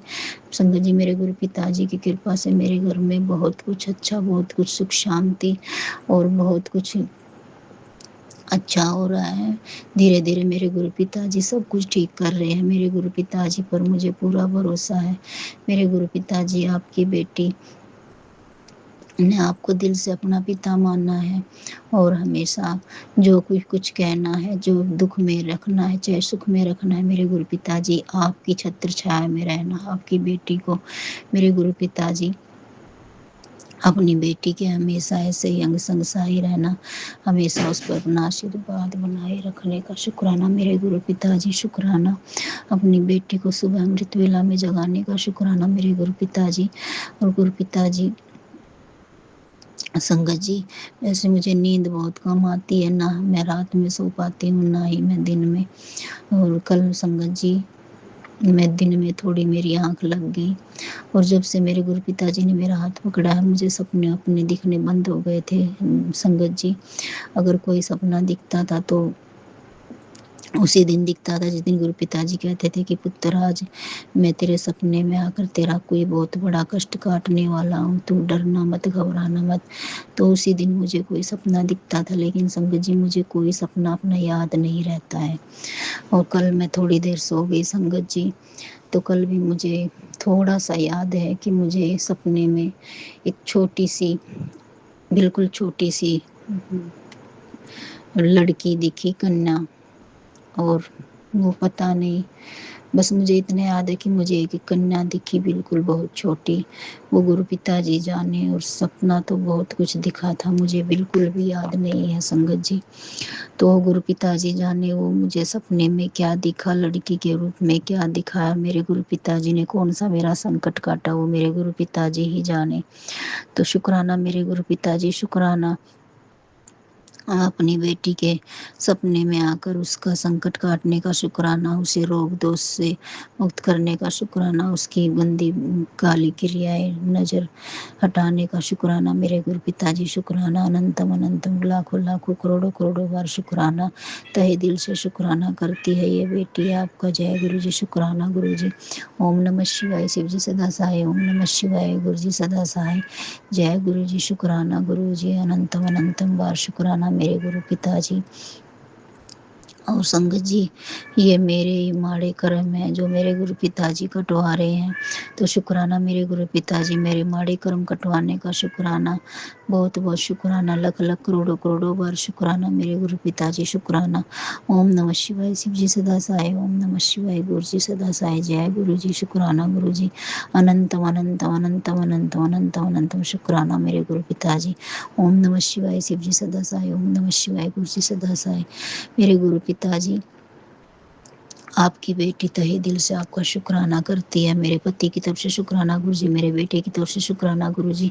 संगत जी मेरे गुरु पिताजी की कृपा से मेरे घर में बहुत कुछ अच्छा, बहुत कुछ सुख शांति और बहुत कुछ अच्छा हो रहा है। धीरे धीरे मेरे गुरु पिताजी सब कुछ ठीक कर रहे हैं। मेरे गुरु पिताजी पर मुझे पूरा भरोसा है। मेरे गुरु पिताजी, आपकी बेटी ने आपको दिल से अपना पिता मानना है और हमेशा जो कुछ कहना है, जो दुख में रखना है चाहे सुख में रखना है, मेरे गुरु पिताजी आपकी छत्र छाया में रहना। आपकी बेटी को मेरे गुरु पिताजी अपनी बेटी के हमेशा ऐसे ही अंग संग सहाय रहना, हमेशा उस पर अपना आशीर्वाद बनाए रखने का शुक्राना मेरे गुरु पिताजी। शुक्राना अपनी बेटी को सुबह अमृत वेला में जगाने का शुक्राना मेरे गुरु पिताजी। और गुरु पिताजी संगत जी, वैसे मुझे नींद बहुत कम आती है, ना मैं रात में सो पाती हूँ ना ही मैं दिन में। और कल संगत जी मैं दिन में थोड़ी मेरी आंख लग गई और जब से मेरे गुरु पिताजी ने मेरा हाथ पकड़ा है मुझे सपने अपने दिखने बंद हो गए थे। संगत जी, अगर कोई सपना दिखता था तो उसी दिन दिखता था जिस दिन गुरु पिताजी कहते थे कि पुत्र आज मैं तेरे सपने में आकर तेरा कोई बहुत बड़ा कष्ट काटने वाला हूँ, तू डरना मत, घबराना मत। तो उसी दिन मुझे कोई सपना दिखता था। लेकिन संगत जी मुझे कोई सपना अपना याद नहीं रहता है। और कल मैं थोड़ी देर सो गई संगत जी, तो कल भी मुझे थोड़ा सा याद है कि मुझे सपने में एक छोटी सी, बिल्कुल छोटी सी लड़की दिखी, कन्या। और वो पता नहीं, बस मुझे इतना याद है कि मुझे एक कन्या दिखी बिल्कुल बहुत छोटी। वो गुरु पिताजी जाने, और सपना तो बहुत कुछ दिखा था, मुझे बिल्कुल भी याद नहीं है संगत जी। तो गुरु पिताजी जाने वो मुझे सपने में क्या दिखा, लड़की के रूप में क्या दिखाया, मेरे गुरु पिताजी ने कौन सा मेरा संकट काटा, वो मेरे गुरु पिताजी ही जाने। तो शुक्राना मेरे गुरु पिताजी, शुक्राना अपनी बेटी के सपने में आकर उसका संकट काटने का शुक्राना, उसे रोग दोष से मुक्त करने का शुक्राना, उसकी गंदी काली क्रियाएं नज़र हटाने का शुक्राना मेरे गुरु पिताजी। शुक्राना अनंतम अनंतम लाखों लाखों करोड़ों करोड़ों बार शुक्राना, तहे दिल से शुक्राना करती है ये बेटी आपका। जय गुरु जी। शुक्राना गुरु जी। ओम नमः शिवाय। शिव जी सदा सहाय। ओम नमः शिवाय। गुरु जी सदा सहाय। जय गुरु जी। शुक्राना गुरु जी। अनंतम अनंतम बार शुक्राना मेरे गुरु पिताजी। और संगत जी, ये मेरे ही माड़े कर्म हैं जो मेरे गुरु पिताजी कटवा रहे हैं। तो शुक्राना मेरे गुरु पिताजी, मेरे माड़े कर्म कटवाने का शुक्राना, बहुत बहुत शुक्राना, लख लख करोड़ों करोड़ों बार शुक्राना मेरे गुरु पिताजी, शुक्राना। ओम नमः शिवाय, शिव जी सदा साई, ओम नमः शिवाय, गुरु जी सदा साई, जय गुरु जी, शुक्राना गुरु जी, अनंतम अनंतम अनंतम अनंतम अनंतम अनंतम शुक्राना मेरे गुरु पिताजी। ओम नमः शिवाय, शिव जी सदा साई, ओम नमः शिवाय, गुरु जी सदा साई, मेरे गुरु पिताजी। आपकी बेटी तहे दिल से आपका शुक्राना करती है। मेरे पति की तरफ से शुक्राना गुरुजी, मेरे बेटे की तरफ से शुक्राना गुरुजी,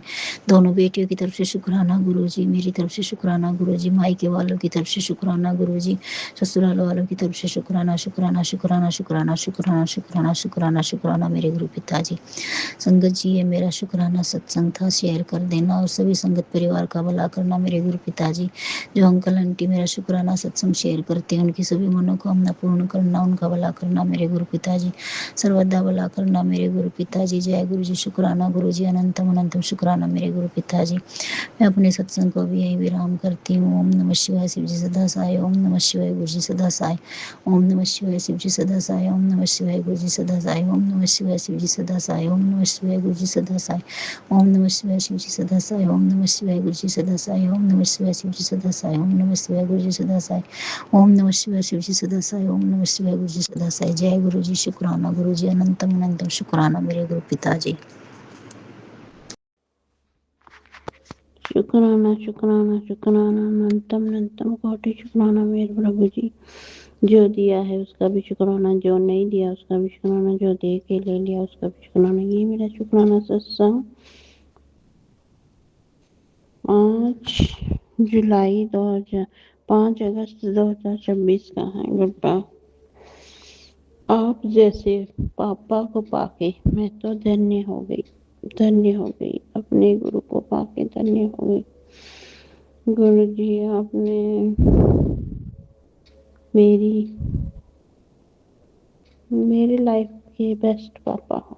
दोनों बेटियों की तरफ से शुक्राना गुरुजी, मेरी तरफ से शुक्राना गुरुजी, मायके वालों की तरफ से शुक्राना गुरुजी, ससुराल वालों की तरफ से शुक्राना शुक्राना शुक्राना शुक्राना शुक्राना शुक्राना शुक्राना शुक्राना मेरे गुरु पिताजी। संगत जी, ये मेरा शुक्राना सत्संग था, शेयर कर देना और सभी संगत परिवार का भला करना मेरे गुरु पिताजी। जो अंकल आंटी मेरा शुक्राना सत्संग शेयर करते हैं, उनकी सभी मनोकामना पूर्ण करना, उनका भला करना मेरे गुरु पिताजी, सर्वदा भला करना मेरे गुरु पिताजी। जय गुरु जी, शुक्राना गुरु जी, अनंतम अनंतम शुक्राना मेरे गुरु पिताजी। मैं अपने सत्संग को भी यही विराम करती हूँ। ओम नमः शिवाय, शिव जी सदा साई, ओम नमः शिवाय, गुरु जी सदा साई, ओम नमः शिवाय, शिव जी सदा साई, ओम नमः शिवाय, गुरु जी सदा साई, ओम नमः शिवाय, शिव जी सदा साई, ओम नमः शिवाय, गुरु जी सदा साई, ओम नमः शिवाय, शिव जी सदा साई, ओम नमः शिवाय, गुरु जी सदा साई, ओम नमः शिवाय, शिव जी सदा साई, ओम नमः शिवाय, गुरु जी सदा साई, ओम नमः शिवाय, शिव जी सदा साई, ओम नमः शिवाय, गुरु जी सदा साई। जय गुरु जी, शुक्राना गुरु जी, अनंतम अनंतम शुक्राना मेरे गुरु पिताजी। शुक्राना शुक्राना शुक्राना, अनंतम अनंतम कोटि शुक्राना मेरे प्रभु जी। जो दिया है उसका भी शुक्राना, जो नहीं दिया उसका भी शुक्राना, जो दे के ले लिया उसका भी शुक्राना। ये मेरा शुक्राना सत्संग 5 अगस्त 2026 का है। Good bye. आप जैसे पापा को पाके मैं तो धन्य हो गई, धन्य हो गई, अपने गुरु को पाके धन्य हो गई। गुरु जी, आपने मेरी लाइफ के बेस्ट पापा हो,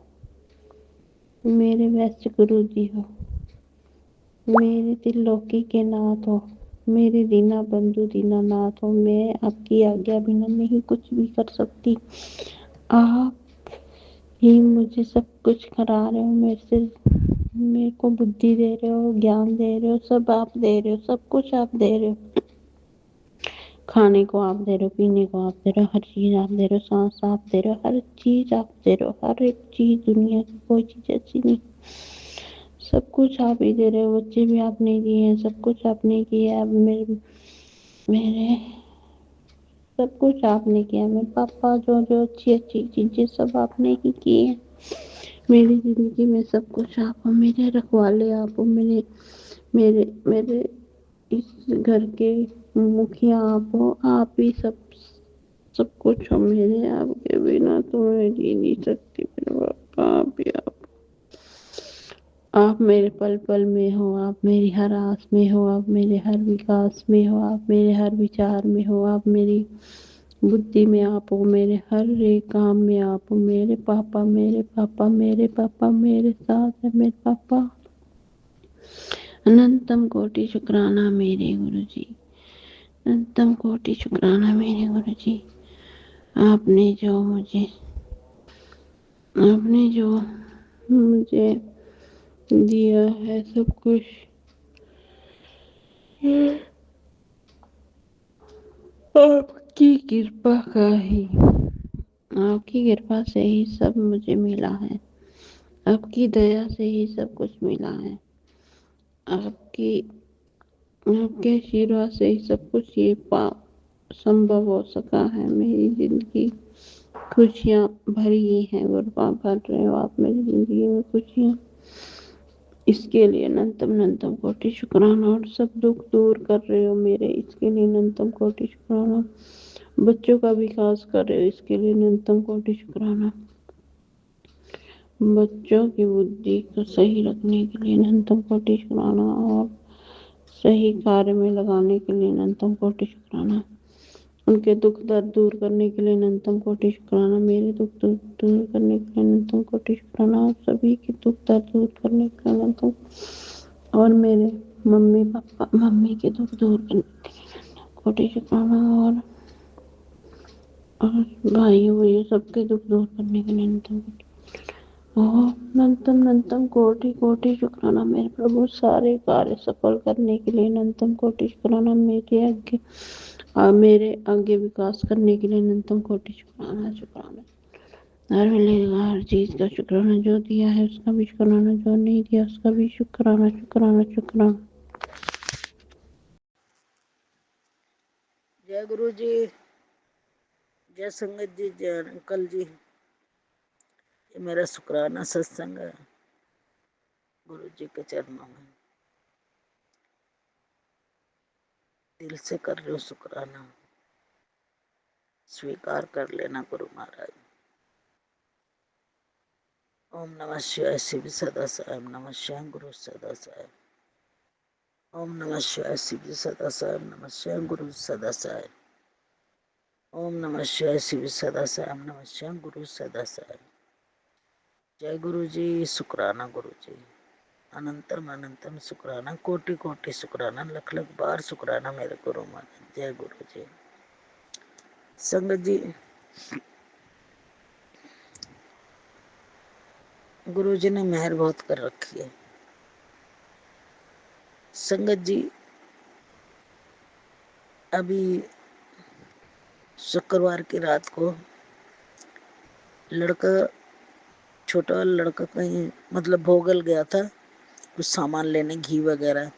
मेरे बेस्ट गुरु जी हो, मेरे त्रिलोकी के नाथ हो, मेरे दीना बंधु दीनानाथ हो। मैं आपकी आज्ञा बिना नहीं कुछ भी कर सकती। आप ही मुझे सब कुछ करा रहे हो, मेरे को बुद्धि दे रहे हो, ज्ञान दे रहे हो, सब आप दे रहे हो, सब कुछ आप दे रहे हो। खाने को आप दे रहे हो, पीने को आप दे रहे हो, हर चीज आप दे रहे हो, सांस आप दे रहे हो, हर चीज आप दे रहे हो, हर एक चीज दुनिया की कोई चीज ऐसी नहीं, सब कुछ आप ही दे रहे हो। बच्चे भी आपने दिए हैं, सब कुछ आपने किया है। मेरे सब कुछ आपने किया। मेरे पापा जो जो अच्छी अच्छी चीजें सब आपने ही की है मेरी जिंदगी में। सब कुछ आप हो, मेरे रखवाले आप हो, मेरे मेरे मेरे इस घर के मुखिया आप हो। आप ही सब कुछ हो मेरे। आपके बिना तो मैं जी नहीं सकती मेरे पापा। आप मेरे पल पल में हो, आप मेरी हर आस में हो, आप मेरे हर विकास में हो, आप मेरे हर विचार में हो, आप मेरी बुद्धि में आप हो, मेरे हर एक काम में आप हो। मेरे पापा मेरे पापा मेरे पापा मेरे साथ है मेरे पापा। अनंतम कोटि शुक्राना मेरे गुरु जी, अनंतम कोटि शुक्राना मेरे गुरु जी। आपने जो मुझे दिया है सब कुछ आपकी कृपा का ही, आपकी कृपा से ही सब मुझे मिला है, आपकी दया से ही सब कुछ मिला है, आपके आशीर्वाद से ही सब कुछ ये संभव हो सका है। मेरी जिंदगी खुशियाँ भरी हैं, गुरबा भर रहे हो आप मेरी जिंदगी में खुशियाँ। इसके लिए अनंतम अनंतम कोटि शुक्राना। और सब दुख दूर कर रहे हो मेरे, इसके लिए अनंतम कोटि शुक्राना। बच्चों का विकास कर रहे हो, इसके लिए अनंतम कोटि शुक्राना। बच्चों की बुद्धि को सही रखने के लिए अनंतम कोटि शुक्राना और सही कार्य में लगाने के लिए अनंतम कोटि शुक्राना। उनके दुख दर्द दूर करने के लिए अनंतम कोटि शुक्राना। मेरे दुख दर्द दूर करने के लिए अनंतम कोटि शुक्राना। और सभी के दुख दर्द दूर करने के लिए अनंतम, और मेरे मम्मी के दुख दूर करने के लिए अनंतम कोटि शुक्राना। और और भाइयों भैया सबके दुख दूर करने के लिए अनंतम नंतम कोटि कोटि शुक्राना मेरे प्रभु, सारे कार्य सफल करने के लिए अनंतम कोटि शुक्राना, मेरे आगे विकास करने के लिए अनंतम कोटि शुक्राना शुक्राना। हर मिलेगा, हर चीज का शुक्राना, जो दिया है उसका भी शुक्राना, जो नहीं दिया उसका भी शुक्राना शुक्राना शुक्राना। जय गुरु जी, जय संगत जी, जय अंकल जी। ये मेरा शुक्राना सत्संग है गुरु जी के चरणों में। दिल से कर रहे हो शुक्राना, स्वीकार कर लेना गुरु महाराज। ओम नमः शिवाय शिव सदा साहेब, नमः शिवाय गुरु सदा साहेब। ओम नमः शिवाय शिव सदा साहेब, नमः शिवाय गुरु सदा साहेब। ओम नमः शिवाय शिव सदा साहेब, नमः शिवाय गुरु सदा साहेब। जय गुरु जी, शुक्राना गुरु जी, अनंतम अनंतम शुक्राना, कोटि कोटि शुक्राना, लख लख बार शुक्राना मेरे गुरु महाराज। जय गुरु जी। संगत जी, गुरु जी ने मेहर बहुत कर रखी है। संगत जी, अभी शुक्रवार की रात को लड़का, छोटा वाला लड़का कहीं मतलब भोगल गया था कुछ सामान लेने, घी वगैरह।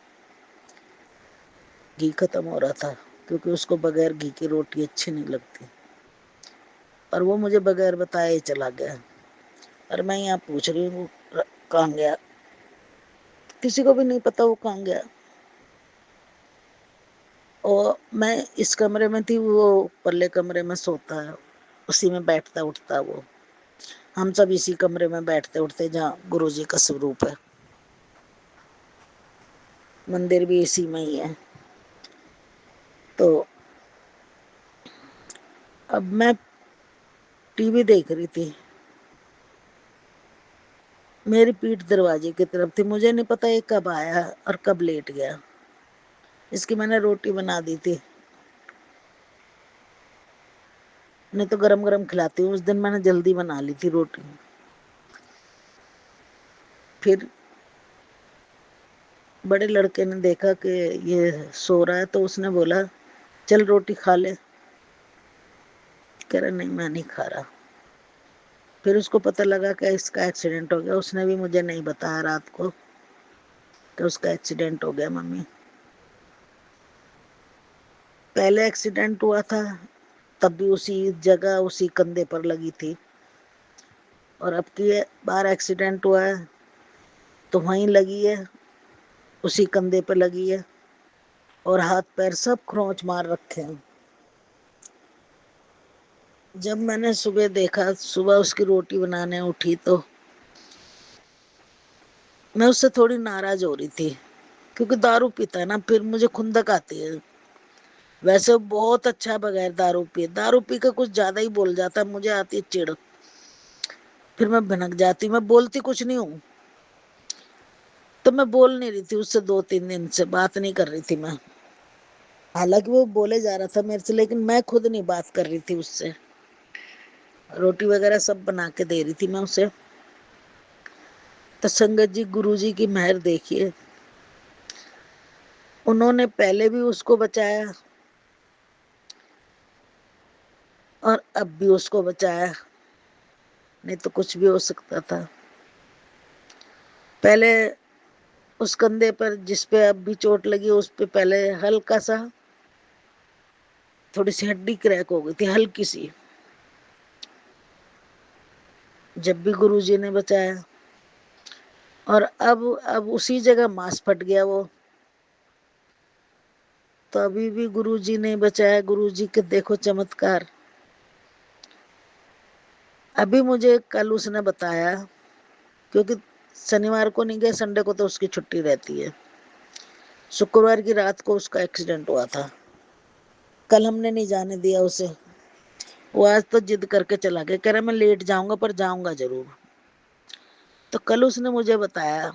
घी खत्म हो रहा था क्योंकि उसको बगैर घी की रोटी अच्छी नहीं लगती, और वो मुझे बगैर बताए ही चला गया। और मैं यहाँ पूछ रही हूँ कहाँ गया, किसी को भी नहीं पता वो कहाँ गया। और मैं इस कमरे में थी, वो परले कमरे में सोता है, उसी में बैठता उठता वो। हम सब इसी कमरे में बैठते उठते जहाँ गुरु जी का स्वरूप है। मंदिर भी इसी में ही है। तो अब मैं टीवी देख रही थी, मेरी पीठ दरवाजे की तरफ थी। मुझे नहीं पता ये कब आया और कब लेट गया। इसकी मैंने रोटी बना दी थी, नहीं तो गरम गरम खिलाती हूँ। उस दिन मैंने जल्दी बना ली थी रोटी। फिर बड़े लड़के ने देखा कि ये सो रहा है, तो उसने बोला चल रोटी खा ले। कह रहा नहीं मैं नहीं खा रहा। फिर उसको पता लगा कि इसका एक्सीडेंट हो गया। उसने भी मुझे नहीं बताया रात को कि उसका एक्सीडेंट हो गया। मम्मी, पहले एक्सीडेंट हुआ था तब भी उसी जगह उसी कंधे पर लगी थी, और अब की बार एक्सीडेंट हुआ है तो वहीं लगी है, उसी कंधे पर लगी है, और हाथ पैर सब खरोंच मार रखे हैं। जब मैंने सुबह देखा, सुबह उसकी रोटी बनाने उठी तो मैं उससे थोड़ी नाराज हो रही थी, क्योंकि दारू पीता है ना, फिर मुझे खुंदक आती है। वैसे वो बहुत अच्छा बगैर दारू पिए, दारू पी कर कुछ ज्यादा ही बोल जाता है, मुझे आती है चिढ़। फिर मैं भनक जाती, मैं बोलती कुछ नहीं हूँ। तो मैं बोल नहीं रही थी उससे, 2-3 दिन से बात नहीं कर रही थी मैं। हालांकि वो बोले जा रहा था मेरे से, लेकिन मैं खुद नहीं बात कर रही थी उससे। रोटी वगैरह सब बना के दे रही थी मैं उसे। तो संगत जी, गुरु जी की मेहर देखिए, उन्होंने पहले भी उसको बचाया और अब भी उसको बचाया, नहीं तो कुछ भी हो सकता था। पहले उस कंधे पर जिस पे अब भी चोट लगी, उस पे पहले हल्का सा थोड़ी सी हड्डी क्रैक हो गई थी, हल्की सी। जब भी गुरुजी ने बचाया, और अब उसी जगह मांस फट गया वो। तो अभी भी गुरुजी ने बचाया। गुरुजी के देखो चमत्कार। अभी मुझे कल उसने बताया, क्योंकि शनिवार को नहीं गया, संडे को तो उसकी छुट्टी रहती है। शुक्रवार की रात को उसका एक्सीडेंट हुआ था। कल हमने नहीं जाने दिया उसे। वो आज तो जिद करके चला गया, कह रहा मैं लेट जाऊंगा पर जाऊंगा जरूर। तो कल उसने मुझे बताया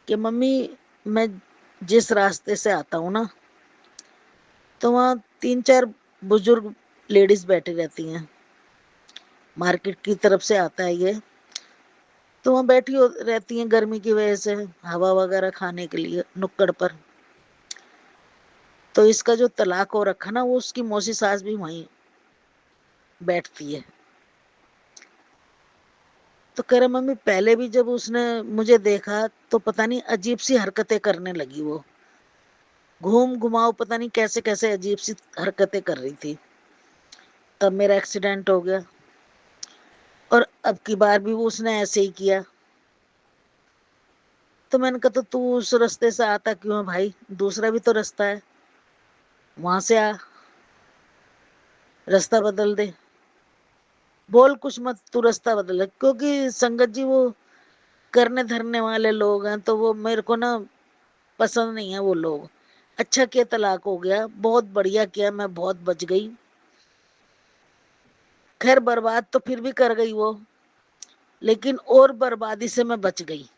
कि मम्मी, मैं जिस रास्ते से आता हूँ ना, तो वहाँ 3-4 बुजुर्ग लेडीज बैठी रहती हैं, मार्केट की तरफ से आता है ये, तो वहाँ बैठी रहती हैं गर्मी की वजह से, हवा वगैरह खाने के लिए नुक्कड़ पर। तो इसका जो तलाक हो रखा ना, वो उसकी मौसी सास भी वहीं बैठती है। तो कह रहा मम्मी पहले भी जब उसने मुझे देखा तो पता नहीं अजीब सी हरकतें करने लगी, वो घूम घुमाओ पता नहीं कैसे कैसे अजीब सी हरकतें कर रही थी। तब मेरा एक्सीडेंट हो गया और अब की बार भी वो उसने ऐसे ही किया। तो मैंने कहा तो तू उस रास्ते से आता क्यों है भाई, दूसरा भी तो रास्ता है, वहां से आ, रास्ता बदल दे, बोल कुछ मत, तू रास्ता बदल दे। क्योंकि संगत जी वो करने धरने वाले लोग हैं, तो वो मेरे को ना पसंद नहीं है वो लोग। अच्छा किया तलाक हो गया, बहुत बढ़िया किया, मैं बहुत बच गई। खैर बर्बाद तो फिर भी कर गई वो, लेकिन और बर्बादी से मैं बच गई,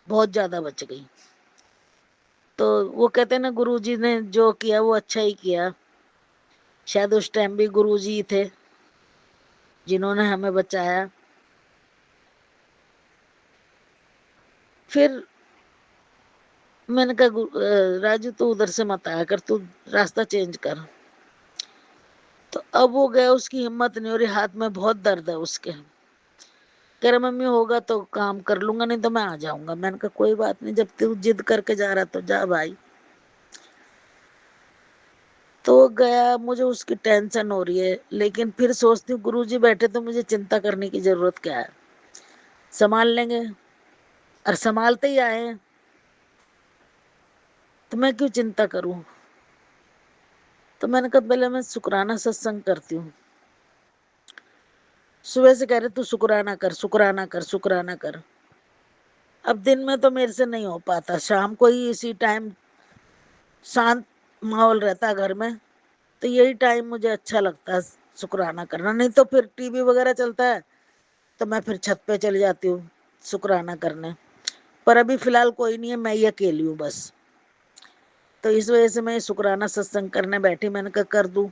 बहुत ज्यादा बच गई। तो वो कहते हैं ना गुरुजी ने जो किया वो अच्छा ही किया। शायद उस टाइम भी गुरुजी ही थे जिन्होंने हमें बचाया। फिर मैंने कहा राजू तू उधर से मत आया कर, तू रास्ता चेंज कर। तो अब वो गया, उसकी हिम्मत नहीं हो रही, हाथ में बहुत दर्द है उसके। कह रहा मम्मी होगा तो काम कर लूंगा, नहीं तो मैं आ जाऊंगा। मैंने कहा कोई बात नहीं, जब तू जिद करके जा रहा तो जा भाई। तो गया, मुझे उसकी टेंशन हो रही है, लेकिन फिर सोचती हूँ गुरुजी बैठे तो मुझे चिंता करने की जरूरत क्या है, संभाल लेंगे, और संभालते ही आए हैं, तो मैं क्यों चिंता करूं। तो मैंने कहा पहले मैं शुक्राना सत्संग करती हूँ। सुबह से कह रहे तू शुक्राना कर, शुक्राना कर, शुक्राना कर। अब दिन में तो मेरे से नहीं हो पाता, शाम को ही इसी टाइम शांत माहौल रहता है घर में, तो यही टाइम मुझे अच्छा लगता है शुक्राना करना। नहीं तो फिर टीवी वगैरह चलता है तो मैं फिर छत पे चली जाती हूँ शुक्राना करने। पर अभी फिलहाल कोई नहीं है, मैं ही अकेली हूँ बस। तो इस वजह से मैं शुक्राना सत्संग करने बैठी, मैंने कहा कर दूं।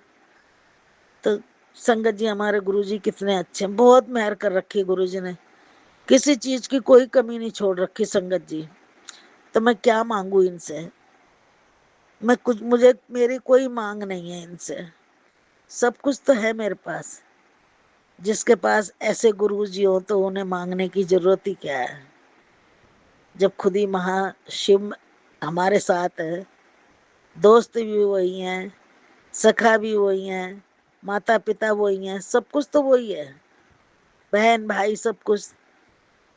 तो संगत जी हमारे गुरुजी कितने अच्छे हैं, बहुत मेहर कर रखी है गुरुजी ने, किसी चीज की कोई कमी नहीं छोड़ रखी संगत जी। तो मैं क्या मांगू इनसे, मैं कुछ, मुझे मेरी कोई मांग नहीं है इनसे, सब कुछ तो है मेरे पास। जिसके पास ऐसे गुरुजी हो तो उन्हें मांगने की जरूरत ही क्या है, जब खुद ही महाशिव हमारे साथ है। दोस्त भी वही हैं, सखा भी वही हैं, माता पिता वही हैं, सब कुछ तो वही है, बहन भाई सब कुछ।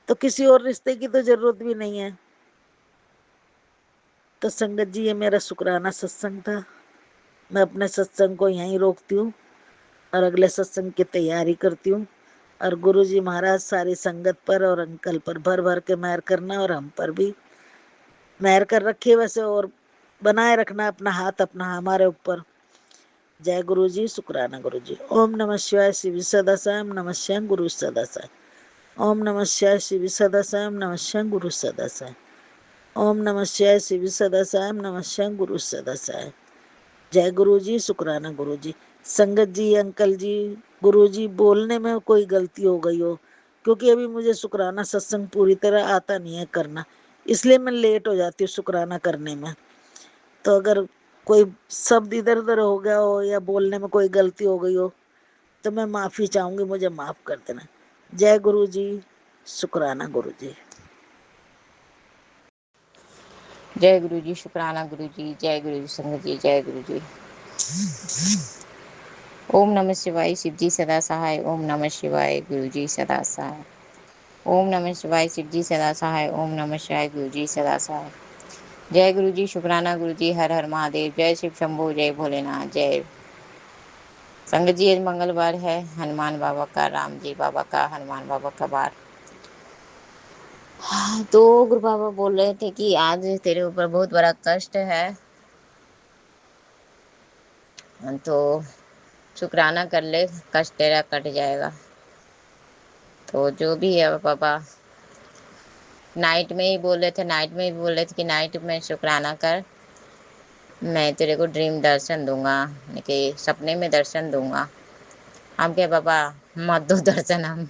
तो किसी और रिश्ते की तो जरूरत भी नहीं है। तो संगत जी ये मेरा शुक्राना सत्संग था। मैं अपने सत्संग को यहीं रोकती हूँ और अगले सत्संग की तैयारी करती हूँ। और गुरु जी महाराज सारी संगत पर और अंकल पर भर भर के मेहर करना, और हम पर भी मेहर कर रखिए वैसे, और बनाए रखना अपना हाथ अपना हमारे ऊपर। जय गुरु जी, शुक्राना गुरु जी। ओम नमः शिवाय शिव सदा साम नमः श्याम गुरु सदा साई। ओम नमः शिवाय शिव सदा साम नमः श्याम गुरु सदा साई। ओम नमः शिवाय शिव सदा साम नमः श्याम गुरु सदा साई। जय गुरु जी, शुक्राना गुरु जी। संगत जी, अंकल जी, गुरु जी बोलने में कोई गलती हो गई हो, क्योंकि अभी मुझे शुक्राना सत्संग पूरी तरह आता नहीं है करना, इसलिए मैं लेट हो जाती हूँ शुक्राना करने में। तो अगर कोई शब्द इधर उधर हो गया हो या बोलने में कोई गलती हो गई हो तो मैं माफी चाहूंगी, मुझे माफ कर देना। जय गुरु जी, शुक्राना गुरु जी। जय गुरु जी, शुक्राना गुरु जी, जय गुरु जी, संगत जी, जय गुरु जी। ओम नमः शिवाय शिव जी सदा सहाय, ओम नमः शिवाय गुरु जी सदा सहाय। ओम नमः शिवाय शिव जी सदा सहाय, ओम नमः शिवाय गुरु जी सदा सहाय। जय गुरु जी, शुक्राना गुरु जी, हर हर महादेव, जय शिव शंभू, जय भोलेनाथ, जय। संगत जी आज मंगलवार है, हनुमान बाबा का, राम जी बाबा का, हनुमान बाबा का वार। तो गुरु बाबा बोल रहे थे कि आज तेरे ऊपर बहुत बड़ा कष्ट है, तो शुक्राना कर ले, कष्ट तेरा कट जाएगा। तो जो भी है पापा नाइट में ही बोल रहे थे, नाइट में ही बोल रहे थे कि नाइट में शुक्राना कर, मैं तेरे को ड्रीम दर्शन दूंगा, यानी कि सपने में दर्शन दूंगा। हम क्या बाबा, मत दो दर्शन हम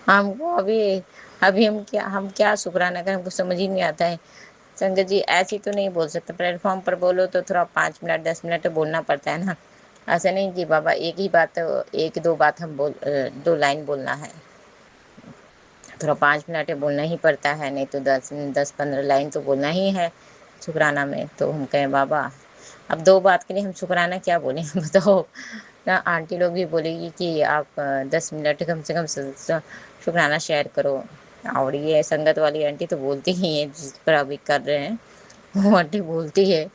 हमको अभी अभी हम क्या शुक्राना करें, हमको समझ ही नहीं आता है। संगत जी ऐसी तो नहीं बोल सकते, प्लेटफॉर्म पर बोलो तो थोड़ा 5 मिनट 10 मिनट तो बोलना पड़ता है ना। ऐसा नहीं कि बाबा एक ही बात, एक दो बात हम 2 लाइन बोलना है, थोड़ा 5 मिनट बोलना ही पड़ता है, नहीं तो 10-15 लाइन तो बोलना ही है शुक्राना में। तो हम कहें बाबा अब 2 बात के लिए हम शुक्राना क्या बोलें बताओ ना। आंटी लोग भी बोलेगी कि आप 10 मिनट कम से कम शुक्राना शेयर करो। और ये संगत वाली आंटी तो बोलती ही है, जिस पर अभी कर रहे हैं वो आंटी बोलती है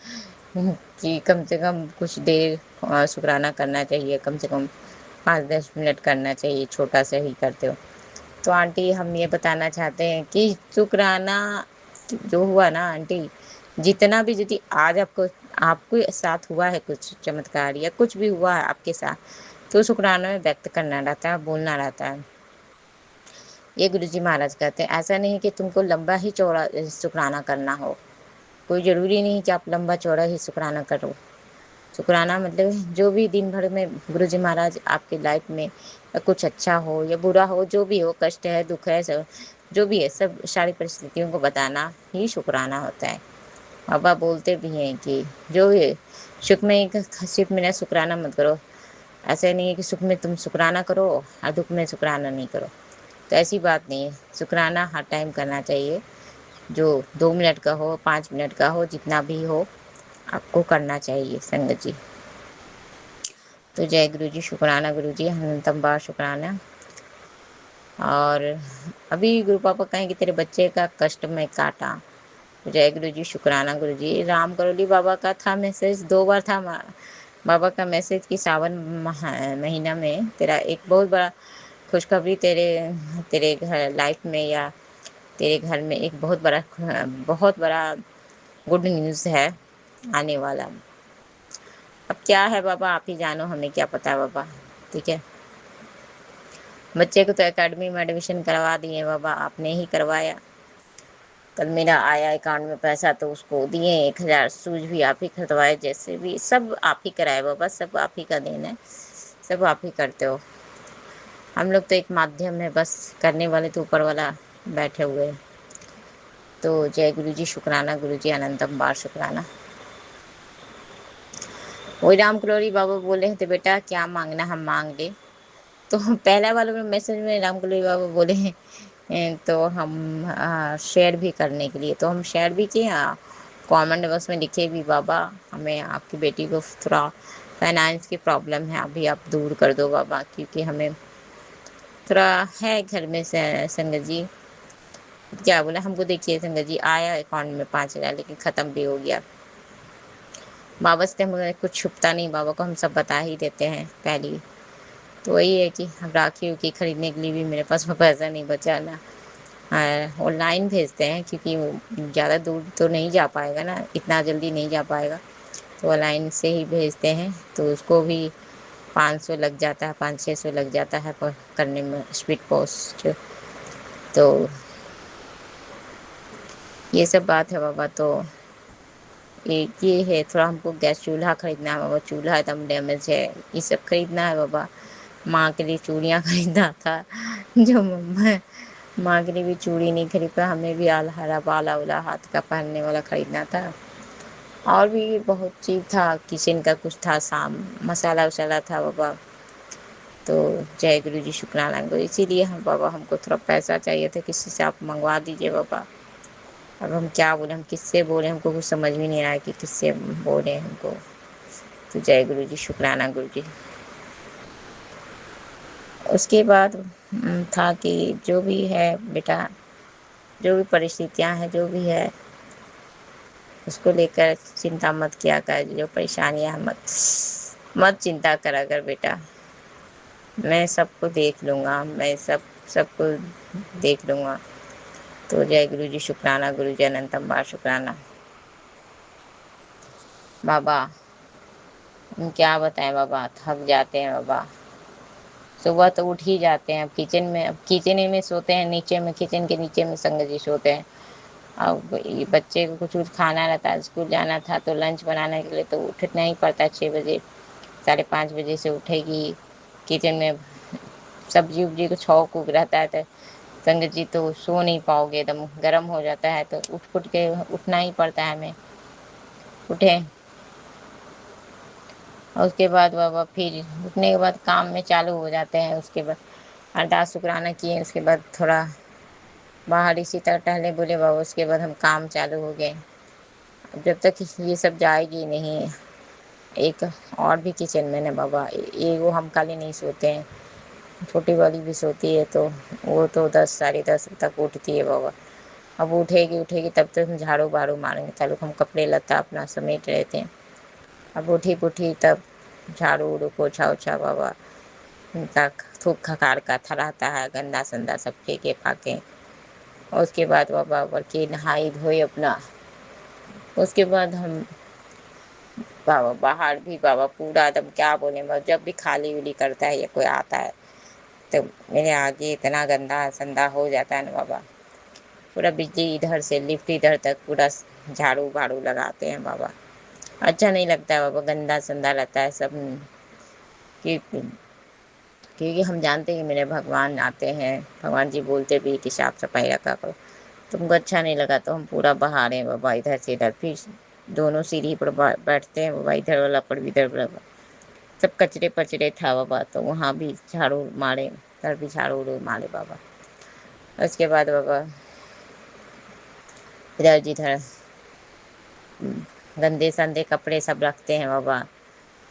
कि कम से कम कुछ देर शुक्राना करना चाहिए, कम से कम 5-10 मिनट करना चाहिए, छोटा सा ही करते हो। तो आंटी हम ये बताना चाहते हैं कि शुक्राना जो हुआ ना आंटी, जितना भी यदि आज आपको आपके साथ हुआ है कुछ चमत्कार या कुछ भी हुआ है आपके साथ, तो शुक्राना में व्यक्त करना रहता है, बोलना रहता है। ये गुरुजी महाराज कहते हैं, ऐसा नहीं कि तुमको लंबा ही चौड़ा शुक्राना करना हो, कोई ज़रूरी नहीं कि आप लंबा चौड़ा ही शुक्राना करो। शुक्राना मतलब जो भी दिन भर में गुरुजी महाराज आपकी लाइफ में कुछ अच्छा हो या बुरा हो, जो भी हो, कष्ट है, दुख है, सब जो भी है, सब सारी परिस्थितियों को बताना ही शुक्राना होता है। बाबा बोलते भी हैं कि जो भी सुख में सिर्फ मेरा शुक्राना मत करो। ऐसा नहीं है कि सुख में तुम शुक्राना करो और दुख में शुक्राना नहीं करो, तो ऐसी बात नहीं है। शुक्राना हर टाइम करना चाहिए, जो 2 मिनट का हो, 5 मिनट का हो, जितना भी हो आपको करना चाहिए संगत जी। तो जय गुरु जी, शुक्राना गुरु जी, अनंतम बार शुक्राना। और अभी गुरु पापा कहें कि तेरे बच्चे का कष्ट मैं काटा। तो जय गुरु जी, शुक्राना गुरु जी। राम करोली बाबा का था मैसेज, 2 बार था बाबा का मैसेज कि सावन महीना में तेरा एक बहुत बड़ा खुशखबरी तेरे तेरे घर लाइफ में या तेरे घर में एक बहुत बड़ा गुड न्यूज़ है आने वाला। अब क्या है बाबा, आप ही जानो, हमें क्या पता है बाबा। ठीक है, बच्चे को तो एकेडमी में एडमिशन करवा दिए बाबा, आपने ही करवाया। कल मेरा आया अकाउंट में पैसा तो उसको दिए 1,000, शूज भी आप ही खरीदवाए, जैसे भी सब आप ही कराए बाबा, सब आप ही का देन है, सब आप ही करते हो। हम लोग तो एक माध्यम है, बस करने वाले तो ऊपर वाला बैठे हुए हैं। तो जय गुरु जी, शुक्राना गुरु जी, अनंतम बार शुक्राना। वही राम कलोरी बाबा बोले थे, बेटा क्या मांगना हम मांग ले। तो पहला वाले में मैसेज में राम कलोरी बाबा बोले हैं तो हम शेयर भी करने के लिए, तो हम शेयर भी किए। कमेंट बॉक्स में लिखे भी, बाबा हमें आपकी बेटी को थोड़ा फाइनेंस की प्रॉब्लम है, अभी आप दूर कर दो बाबा, क्योंकि हमें थोड़ा है घर में संगत जी। क्या बोला हमको, देखिए संगत जी, आया अकाउंट में 5,000 लेकिन ख़त्म भी हो गया। बाबा से हमें कुछ छुपता नहीं, बाबा को हम सब बता ही देते हैं पहले ही। तो वही है कि हम राखी उखी खरीदने के लिए भी मेरे पास में पैसा नहीं बचा ना, ऑनलाइन भेजते हैं, क्योंकि ज़्यादा दूर तो नहीं जा पाएगा ना, इतना जल्दी नहीं जा पाएगा, तो ऑनलाइन से ही भेजते हैं। तो उसको भी 500 लग जाता है, 500-600 लग जाता है पर करने में, स्पीड पोस्ट। तो ये सब बात है बाबा। तो एक ये है, थोड़ा हमको गैस चूल्हा खरीदना है बाबा, चूल्हा एकदम डैमेज है, ये सब खरीदना है बाबा। माँ के लिए चूड़ियाँ खरीदना था, जो माँ के लिए भी चूड़ी नहीं खरीद पाया, हमें भी आल्हा बाला उला हाथ का पहनने वाला खरीदना था। और भी बहुत चीज़ था, किचन का कुछ था, मसाला वसाला था बाबा। तो जय गुरु जी, शुक्राना गुरु, इसीलिए हम बाबा हमको थोड़ा पैसा चाहिए था, किसी से आप मंगवा दीजिए बाबा। अब हम क्या बोले, हम किससे बोले, हमको कुछ समझ में नहीं आया कि किससे बोले हमको। तो जय गुरु जी, शुक्राना गुरु जी। उसके बाद था कि जो भी है बेटा, जो भी परिस्थितियां हैं, जो भी है उसको लेकर चिंता मत किया कर, जो परेशानियां मत चिंता करा कर बेटा, मैं सबको देख लूँगा, मैं सबको देख लूँगा। तो जय गुरु जी, शुक्राना गुरु जी, अनंतम बार शुक्राना। बाबा हम क्या बताएं बाबा, थक जाते हैं बाबा, सुबह तो उठ ही जाते हैं। अब किचन में, अब किचन में सोते हैं, नीचे में किचन के नीचे में संगत जी सोते हैं, अब ये बच्चे को कुछ खाना रहता, स्कूल जाना था तो लंच बनाने के लिए तो उठना ही पड़ता है 6 बजे, 5:30 बजे से उठेगी। किचन में सब्जी उब्जी को छौंक उग रहता है तो संगत जी तो सो नहीं पाओगे, एकदम गर्म हो जाता है तो उठ के उठना ही पड़ता है हमें। उठे और उसके बाद बाबा फिर उठने के बाद काम में चालू हो जाते हैं। उसके बाद अरदास शुक्राना किए, उसके बाद थोड़ा बाहर इसी तरह टहले बोले बाबा, उसके बाद हम काम चालू हो गए। अब जब तक ये सब जाएगी नहीं, एक और भी किचन में ना बाबा, ये वो हम खाली नहीं सोते हैं, छोटी वाली भी सोती है तो वो तो 10 साढ़े 10 तक उठती है बाबा। अब उठेगी उठेगी तब तक हम झाड़ू बाड़ू मारेंगे, चालू हम कपड़े लत्ता अपना समेट रहते हैं। अब उठी पुठी तब झाड़ू उड़ू पोछा ओछा बाबा, उनका थूक खकार का था रहता है, गंदा संदा सब फेंके फाके। और उसके बाद बाबा बल्कि नहाई धोई अपना, उसके बाद हम बाबा बाहर भी बाबा पूरा एकदम क्या बोले बाबा, जब भी खाली उली करता है या कोई आता है तो मेरे आगे इतना गंदा संदा हो जाता है ना बाबा, पूरा बिजली इधर से लिफ्ट इधर तक पूरा झाड़ू बाड़ू लगाते हैं बाबा। अच्छा नहीं लगता है बाबा, गंदा संदा रहता है सब कि क्योंकि हम जानते हैं कि मेरे भगवान आते हैं, भगवान जी बोलते भी कि साफ सफाई रखा करो। तुमको अच्छा नहीं लगा तो हम पूरा बहा रहे हैं बाबा इधर से इधर, फिर दोनों सीढ़ी पर बैठते हैं बाबा, इधर वाला पर इधर वाला सब कचरे पचरे था बाबा, तो वहाँ भी झाड़ू मारे, इधर भी झाड़ू उड़ू मारे बाबा। उसके बाद बाबा इधर जिधर गंदे संदे कपड़े सब रखते हैं बाबा,